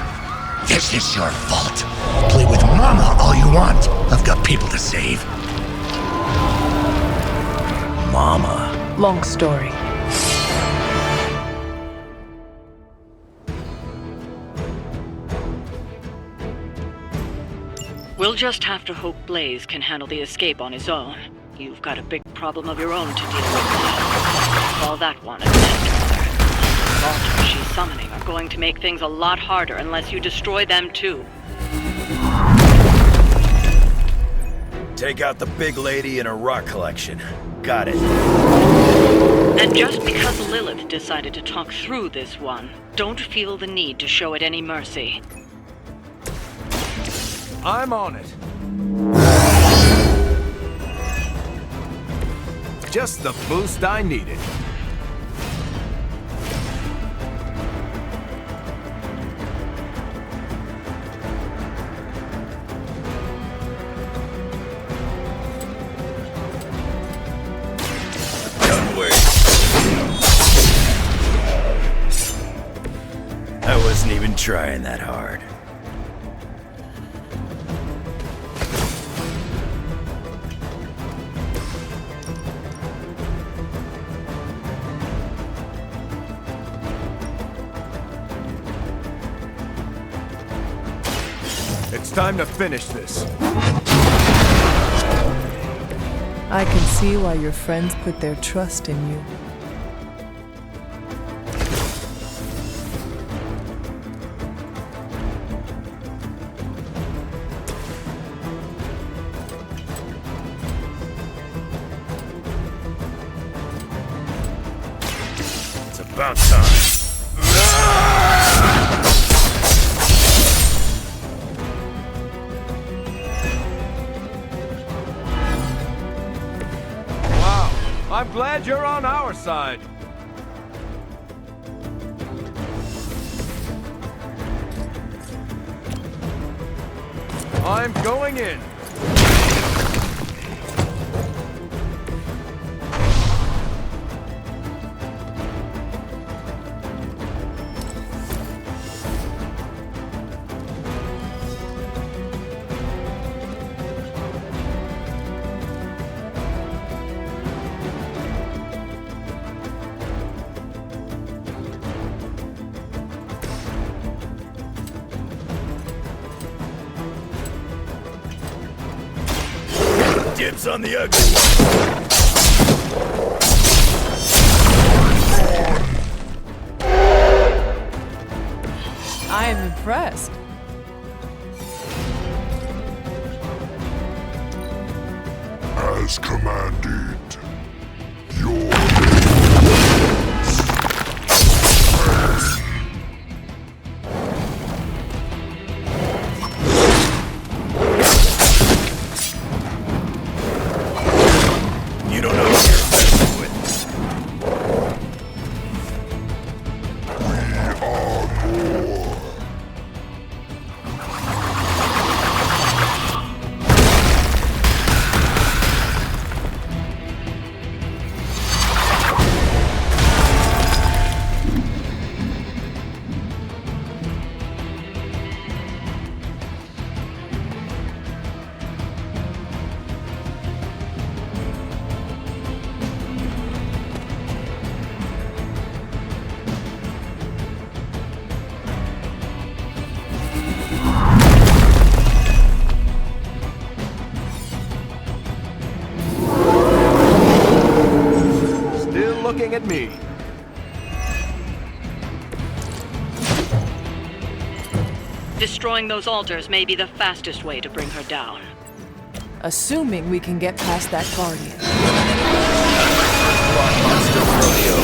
This is your fault. Play with Mama all you want. I've got people to save. Mama. Long story. We'll just have to hope Blaze can handle the escape on his own. You've got a big problem of your own to deal with now. Call that one a death. The altars she's summoning are going to make things a lot harder unless you destroy them too. Take out the big lady and her rock collection. Got it. And just because Lilith decided to talk through this one, don't feel the need to show it any mercy. I'm on it. Just the boost I needed. Don't worry. I wasn't even trying that hard. It's time to finish this. I can see why your friends put their trust in you. It's about time. I'm glad you're on our side. I'm going in. Dibs on the ugly. I am impressed. As commanded. Your You don't know what you're messing with. Looking at me. Destroying those altars may be the fastest way to bring her down. Assuming we can get past that guardian. Monster rodeo.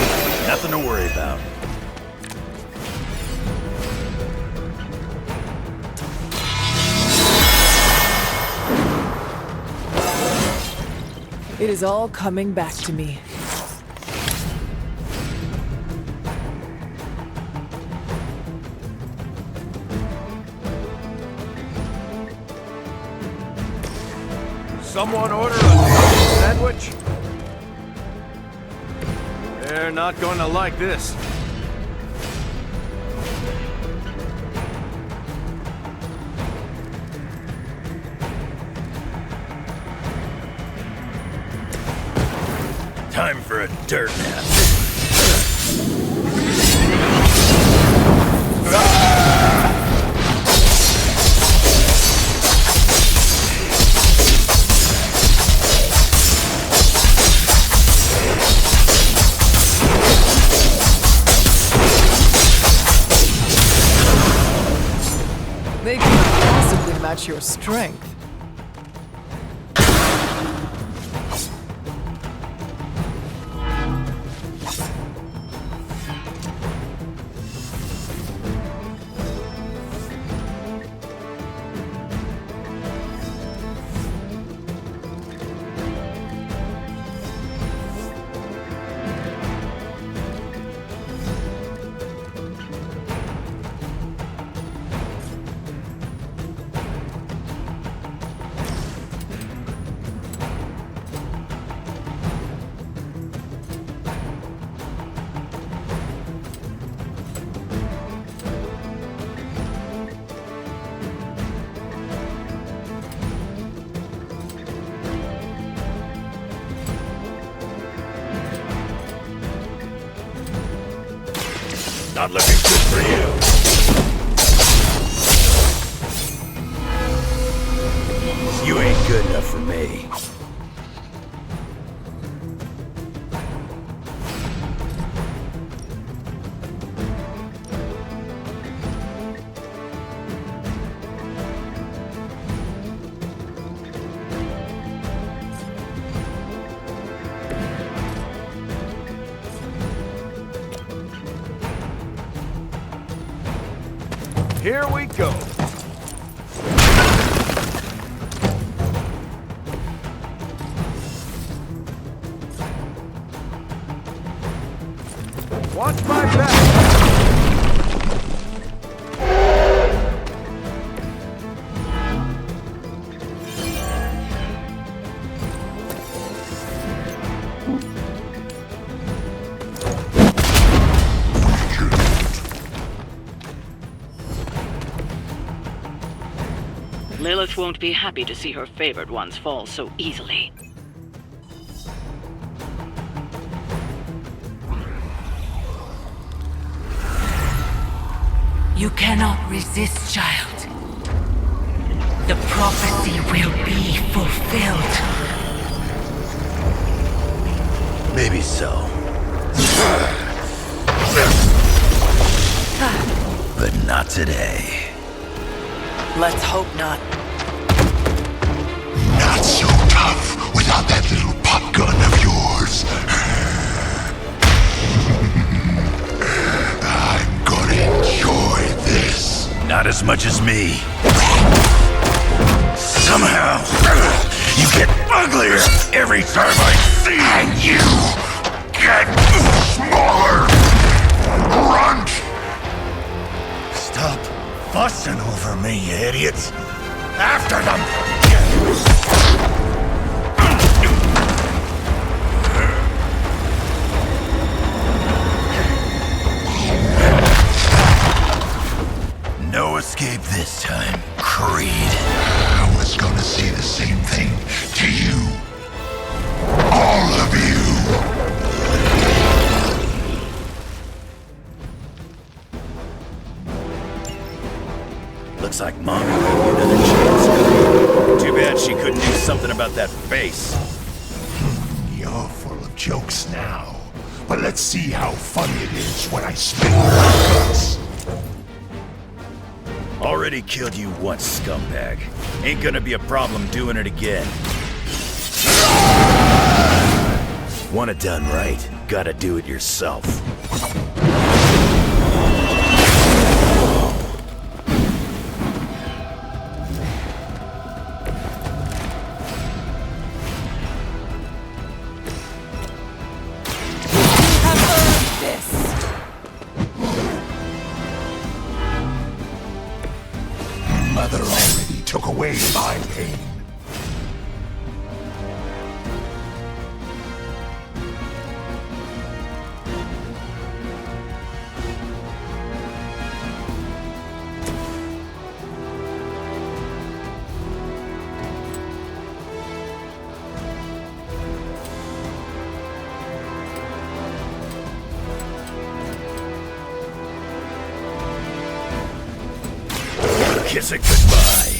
Nothing to worry about. It is all coming back to me. Someone order a sandwich? They're not going to like this. Time for a dirt nap. They can't possibly match your strength. Not looking good for you. You ain't good enough for me. Here we go. Watch my back. Lilith won't be happy to see her favored ones fall so easily. You cannot resist, child. The prophecy will be fulfilled. Maybe so. But not today. Let's hope not. Not so tough without that little pop gun of yours. I'm gonna enjoy this. Not as much as me. Somehow, you get uglier every time I see you. And you get smaller. Grunt! Stop fussing over me, you idiots. After them! No escape this time, Creed. I was gonna say the same thing to you. All of you. Looks like Mommy gave you another chance. Too bad she couldn't do something about that face. You're full of jokes now. But let's see how funny it is when I spit my guts. Already killed you once, scumbag. Ain't gonna be a problem doing it again. Want it done right, gotta do it yourself. Mother already took away my pain. kiss it goodbye.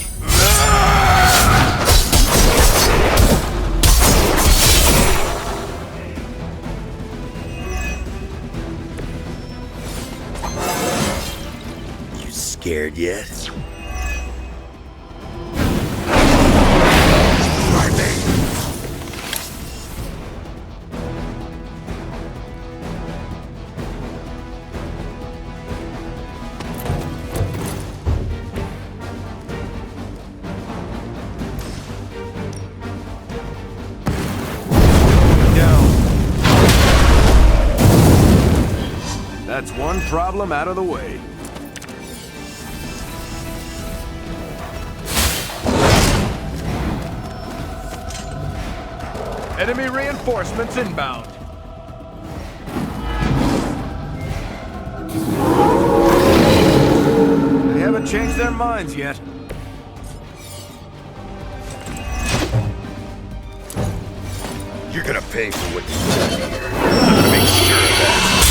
You scared yet? That's one problem out of the way. Enemy reinforcements inbound. They haven't changed their minds yet. You're gonna pay for what you've done here. I'm gonna make sure of that.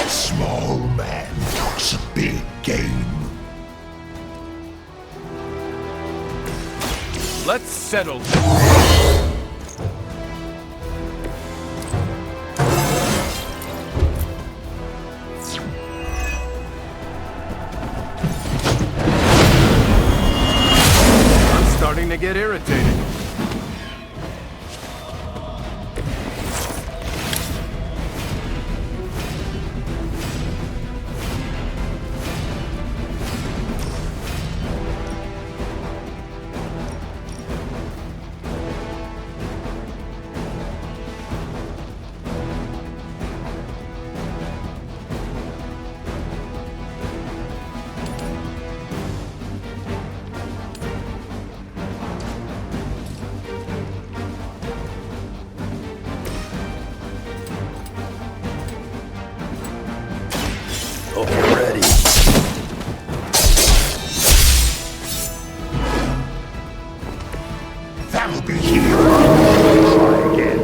Small man talks a big game. Let's settle this. I'm starting to get irritated. Hope you're ready. That'll be here. Try again.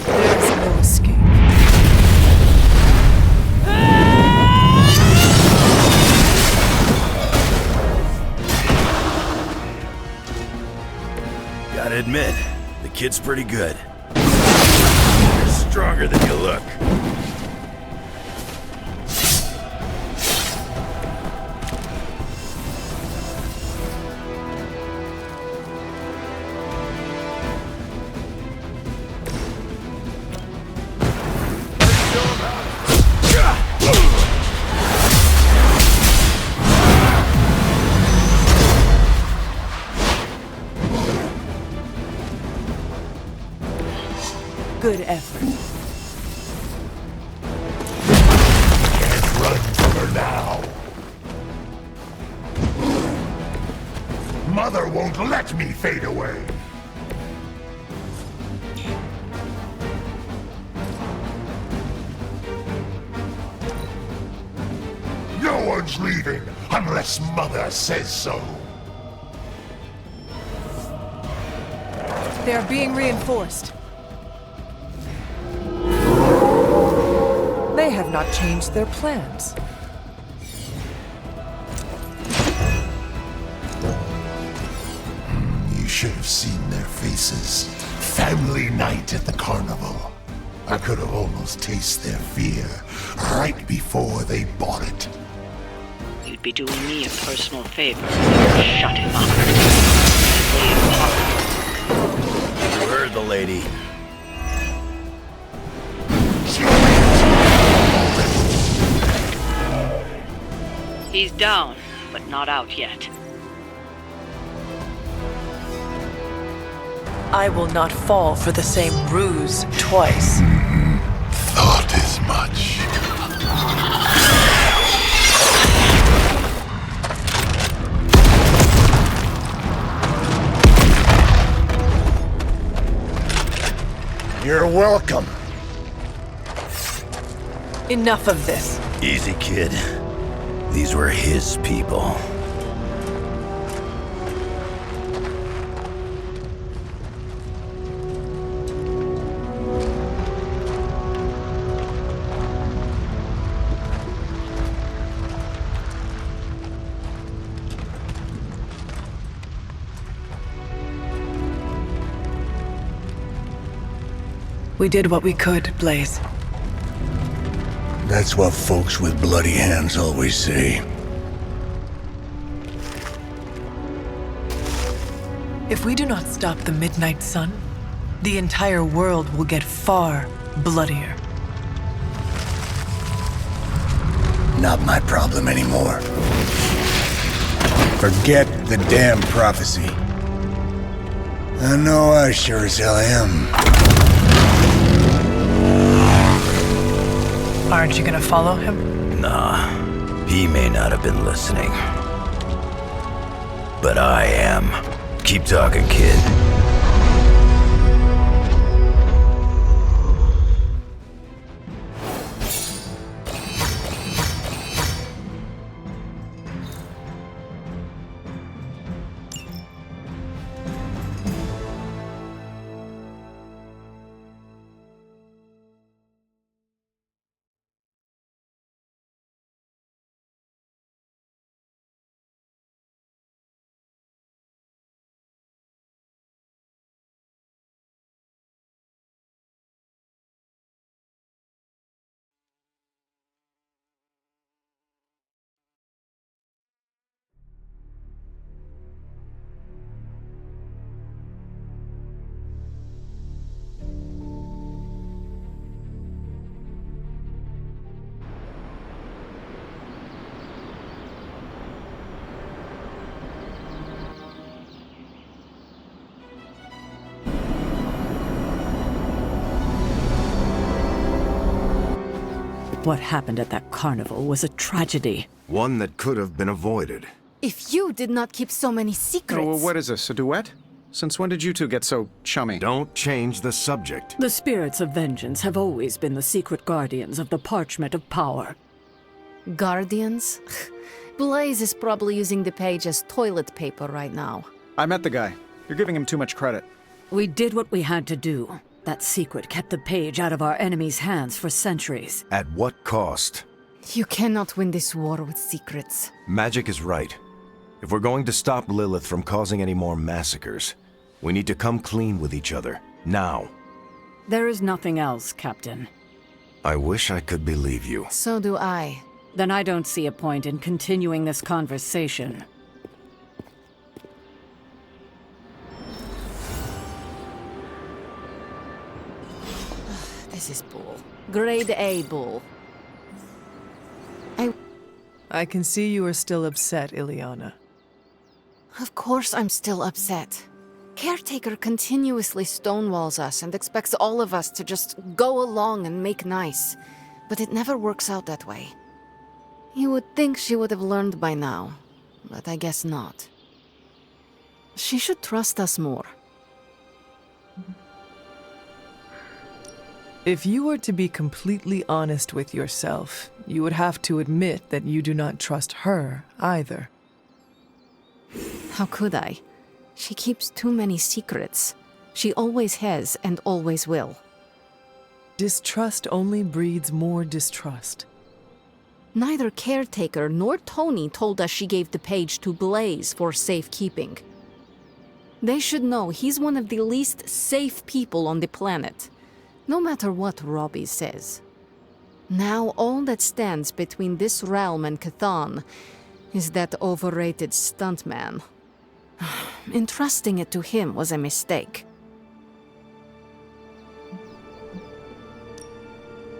There's no escape. Gotta admit, the kid's pretty good. You're stronger than you look. Good effort. Can't run from her now. Mother won't let me fade away. No one's leaving unless Mother says so. They are being reinforced. They have not changed their plans. You should have seen their faces. Family night at the carnival. I could have almost tasted their fear right before they bought it. You'd be doing me a personal favor if you shut him up. You heard the lady. He's down, but not out yet. I will not fall for the same ruse twice. Thought as much. You're welcome. Enough of this. Easy, kid. These were his people. We did what we could, Blaze. That's what folks with bloody hands always say. If we do not stop the Midnight Sun, the entire world will get far bloodier. Not my problem anymore. Forget the damn prophecy. I know I sure as hell am. Aren't you gonna follow him? Nah, he may not have been listening. But I am. Keep talking, kid. What happened at that carnival was a tragedy. One that could have been avoided. If you did not keep so many secrets... Oh, what is this, a duet? Since when did you two get so chummy? Don't change the subject. The spirits of vengeance have always been the secret guardians of the Parchment of Power. Guardians? Blaze is probably using the page as toilet paper right now. I met the guy. You're giving him too much credit. We did what we had to do. That secret kept the page out of our enemies' hands for centuries. At what cost? You cannot win this war with secrets. Magic is right. If we're going to stop Lilith from causing any more massacres, we need to come clean with each other, now. There is nothing else, Captain. I wish I could believe you. So do I. Then I don't see a point in continuing this conversation. This is bull. Grade A bull. I can see you are still upset, Ileana. Of course I'm still upset. Caretaker continuously stonewalls us and expects all of us to just go along and make nice. But it never works out that way. You would think she would have learned by now, but I guess not. She should trust us more. If you were to be completely honest with yourself, you would have to admit that you do not trust her either. How could I? She keeps too many secrets. She always has and always will. Distrust only breeds more distrust. Neither Caretaker nor Tony told us she gave the page to Blaze for safekeeping. They should know he's one of the least safe people on the planet. No matter what Robbie says. Now all that stands between this realm and Cathan is that overrated stuntman. Entrusting it to him was a mistake.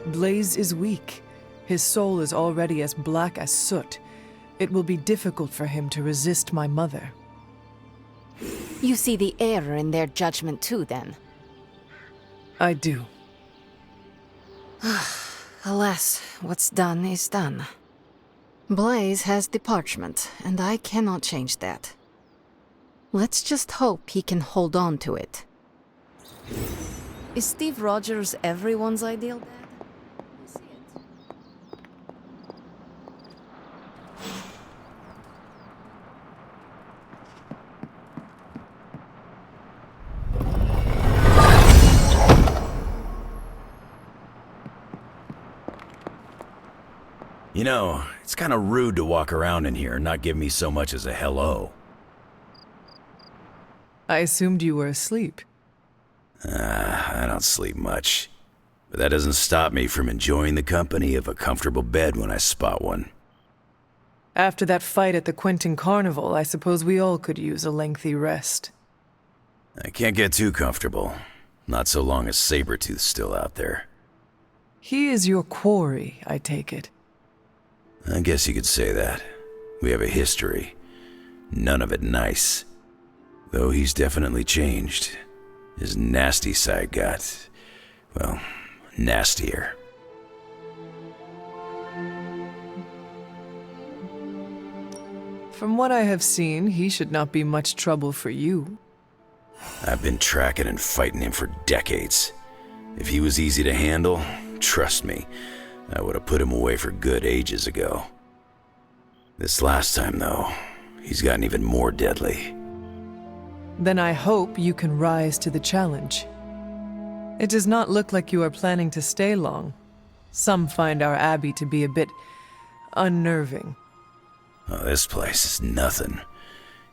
Blaze is weak. His soul is already as black as soot. It will be difficult for him to resist my mother. You see the error in their judgment too, then? I do. Alas, what's done is done. Blaze has the parchment, and I cannot change that. Let's just hope he can hold on to it. Is Steve Rogers everyone's ideal dad? You know, it's kind of rude to walk around in here and not give me so much as a hello. I assumed you were asleep. I don't sleep much. But that doesn't stop me from enjoying the company of a comfortable bed when I spot one. After that fight at the Quentin Carnival, I suppose we all could use a lengthy rest. I can't get too comfortable. Not so long as Sabretooth's still out there. He is your quarry, I take it. I guess you could say that. We have a history. None of it nice. Though he's definitely changed. His nasty side got, well, nastier. From what I have seen, he should not be much trouble for you. I've been tracking and fighting him for decades. If he was easy to handle, trust me, I would have put him away for good ages ago. This last time, though, he's gotten even more deadly. Then I hope you can rise to the challenge. It does not look like you are planning to stay long. Some find our abbey to be a bit unnerving. Oh, this place is nothing.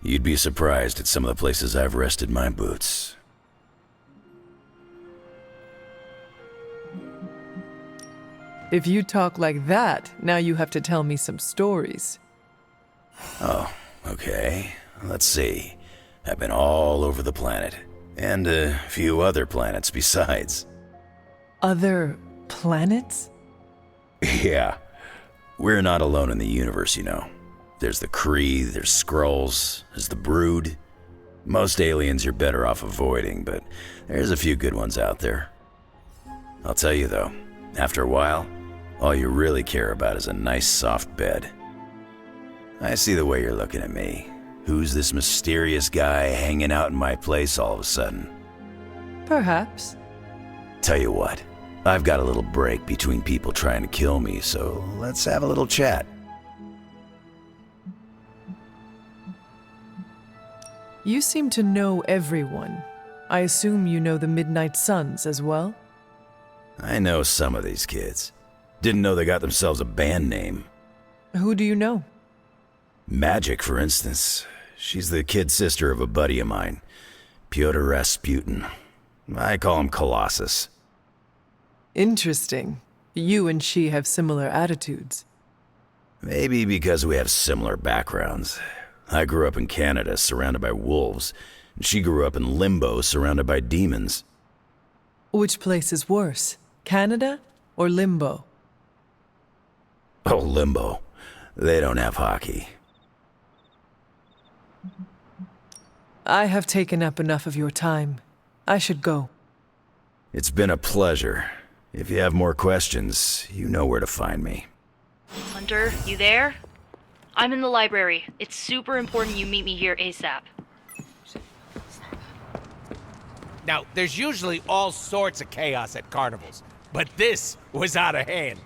You'd be surprised at some of the places I've rested my boots. If you talk like that, now you have to tell me some stories. Oh, okay. Let's see. I've been all over the planet, and a few other planets besides. Other planets? Yeah. We're not alone in the universe, you know. There's the Kree, there's Skrulls, there's the Brood. Most aliens you're better off avoiding, but there's a few good ones out there. I'll tell you though, after a while, all you really care about is a nice soft bed. I see the way you're looking at me. Who's this mysterious guy hanging out in my place all of a sudden? Perhaps. Tell you what, I've got a little break between people trying to kill me, so let's have a little chat. You seem to know everyone. I assume you know the Midnight Suns as well? I know some of these kids. Didn't know they got themselves a band name. Who do you know? Magic, for instance. She's the kid sister of a buddy of mine, Pyotr Rasputin. I call him Colossus. Interesting. You and she have similar attitudes. Maybe because we have similar backgrounds. I grew up in Canada, surrounded by wolves, and she grew up in Limbo, surrounded by demons. Which place is worse, Canada or Limbo? Oh, Limbo. They don't have hockey. I have taken up enough of your time. I should go. It's been a pleasure. If you have more questions, you know where to find me. Hunter, you there? I'm in the library. It's super important you meet me here ASAP. Now, there's usually all sorts of chaos at carnivals, but this was out of hand.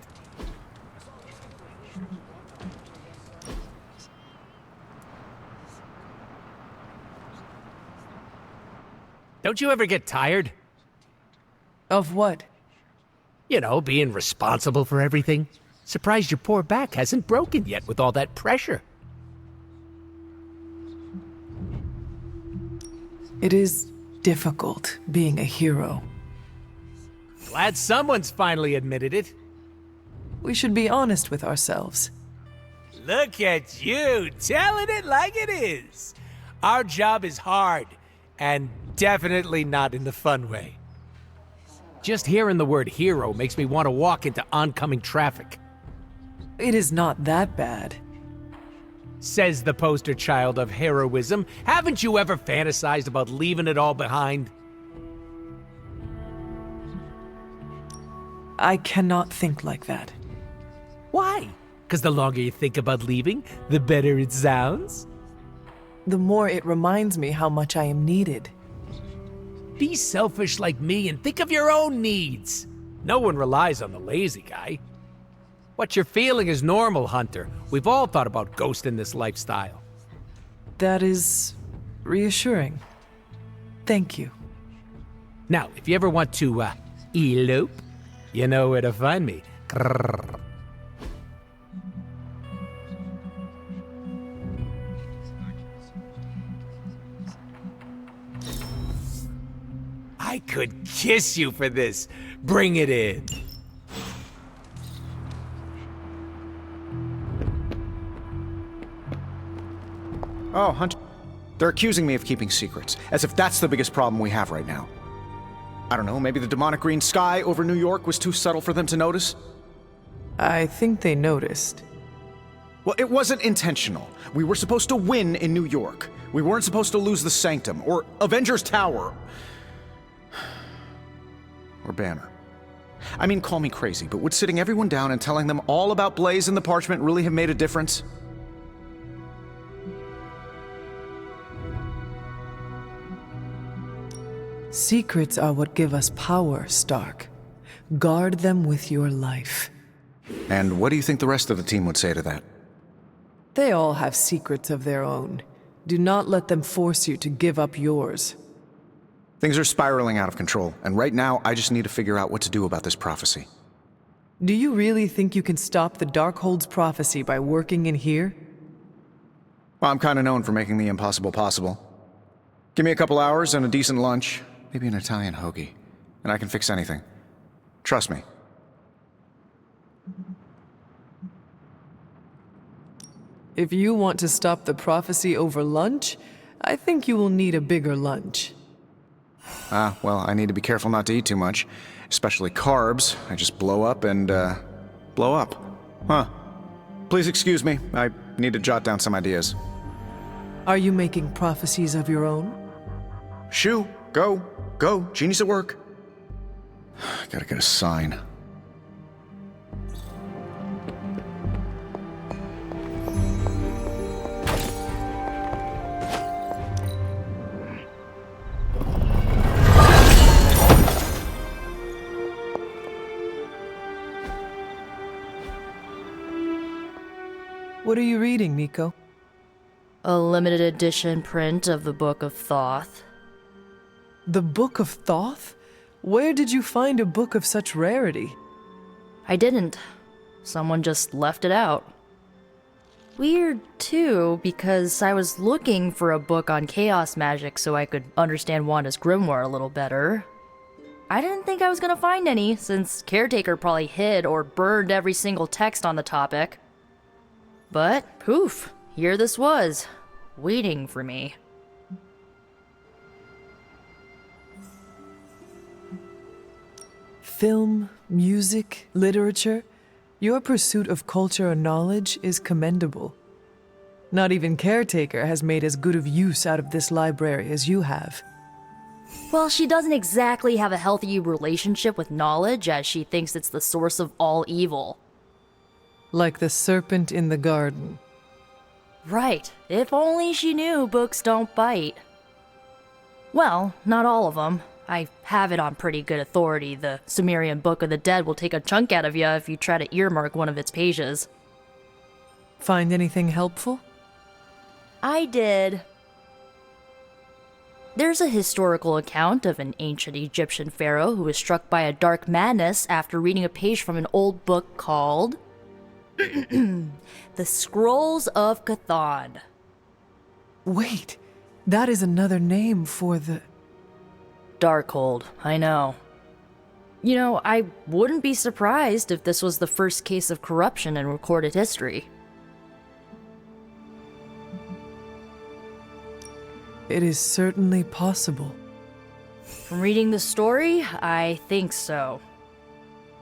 Don't you ever get tired? Of what? You know, being responsible for everything. Surprised your poor back hasn't broken yet with all that pressure. It is difficult being a hero. Glad someone's finally admitted it. We should be honest with ourselves. Look at you, telling it like it is. Our job is hard, and definitely not in the fun way. Just hearing the word hero makes me want to walk into oncoming traffic. It is not that bad. Says the poster child of heroism. Haven't you ever fantasized about leaving it all behind? I cannot think like that. Why? Because the longer you think about leaving, the better it sounds? The more it reminds me how much I am needed. Be selfish like me and think of your own needs. No one relies on the lazy guy. What you're feeling is normal, Hunter. We've all thought about ghosting this lifestyle. That is reassuring. Thank you. Now, if you ever want to, elope, you know where to find me. Grrr. I could kiss you for this. Bring it in. Oh, Hunter. They're accusing me of keeping secrets, as if that's the biggest problem we have right now. I don't know, maybe the demonic green sky over New York was too subtle for them to notice? I think they noticed. Well, it wasn't intentional. We were supposed to win in New York. We weren't supposed to lose the Sanctum, or Avengers Tower. Or Banner. I mean, call me crazy, but would sitting everyone down and telling them all about Blaze and the Parchment really have made a difference? Secrets are what give us power, Stark. Guard them with your life. And what do you think the rest of the team would say to that? They all have secrets of their own. Do not let them force you to give up yours. Things are spiraling out of control, and right now I just need to figure out what to do about this prophecy. Do you really think you can stop the Darkhold's prophecy by working in here? Well, I'm kind of known for making the impossible possible. Give me a couple hours and a decent lunch, maybe an Italian hoagie, and I can fix anything. Trust me. If you want to stop the prophecy over lunch, I think you will need a bigger lunch. Well, I need to be careful not to eat too much, especially carbs. I just blow up and, blow up. Huh. Please excuse me, I need to jot down some ideas. Are you making prophecies of your own? Shoo, go, genius at work. Gotta get a sign. What are you reading, Nico? A limited edition print of the Book of Thoth. The Book of Thoth? Where did you find a book of such rarity? I didn't. Someone just left it out. Weird, too, because I was looking for a book on chaos magic so I could understand Wanda's grimoire a little better. I didn't think I was gonna find any, since Caretaker probably hid or burned every single text on the topic. But, poof, here this was, waiting for me. Film, music, literature, your pursuit of culture and knowledge is commendable. Not even Caretaker has made as good of use out of this library as you have. Well, she doesn't exactly have a healthy relationship with knowledge, as she thinks it's the source of all evil. Like the serpent in the garden. Right. If only she knew books don't bite. Well, not all of them. I have it on pretty good authority. The Sumerian Book of the Dead will take a chunk out of you if you try to earmark one of its pages. Find anything helpful? I did. There's a historical account of an ancient Egyptian pharaoh who was struck by a dark madness after reading a page from an old book called The Scrolls of Chthon. Wait, that is another name for the... Darkhold, I know. You know, I wouldn't be surprised if this was the first case of corruption in recorded history. It is certainly possible. From reading the story, I think so.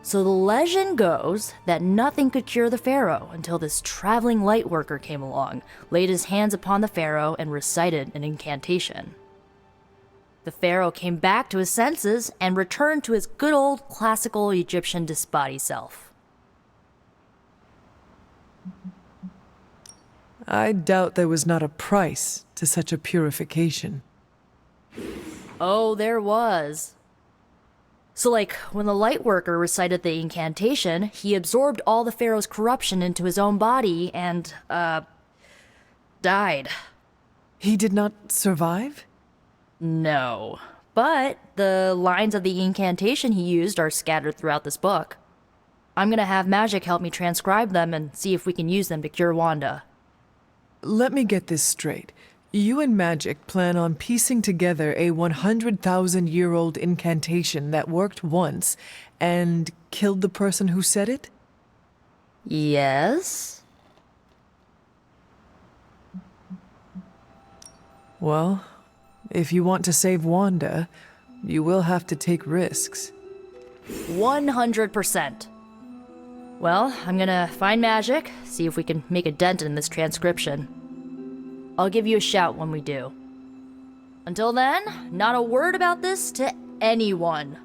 So the legend goes that nothing could cure the pharaoh until this traveling lightworker came along, laid his hands upon the pharaoh, and recited an incantation. The pharaoh came back to his senses and returned to his good old classical Egyptian disbody self. I doubt there was not a price to such a purification. Oh, there was. So, like, when the Lightworker recited the incantation, he absorbed all the pharaoh's corruption into his own body and, died. He did not survive? No. But the lines of the incantation he used are scattered throughout this book. I'm gonna have Magic help me transcribe them and see if we can use them to cure Wanda. Let me get this straight. You and Magic plan on piecing together a 100,000-year-old incantation that worked once and killed the person who said it? Yes? Well, if you want to save Wanda, you will have to take risks. 100%. Well, I'm gonna find Magic, see if we can make a dent in this transcription. I'll give you a shout when we do. Until then, not a word about this to anyone.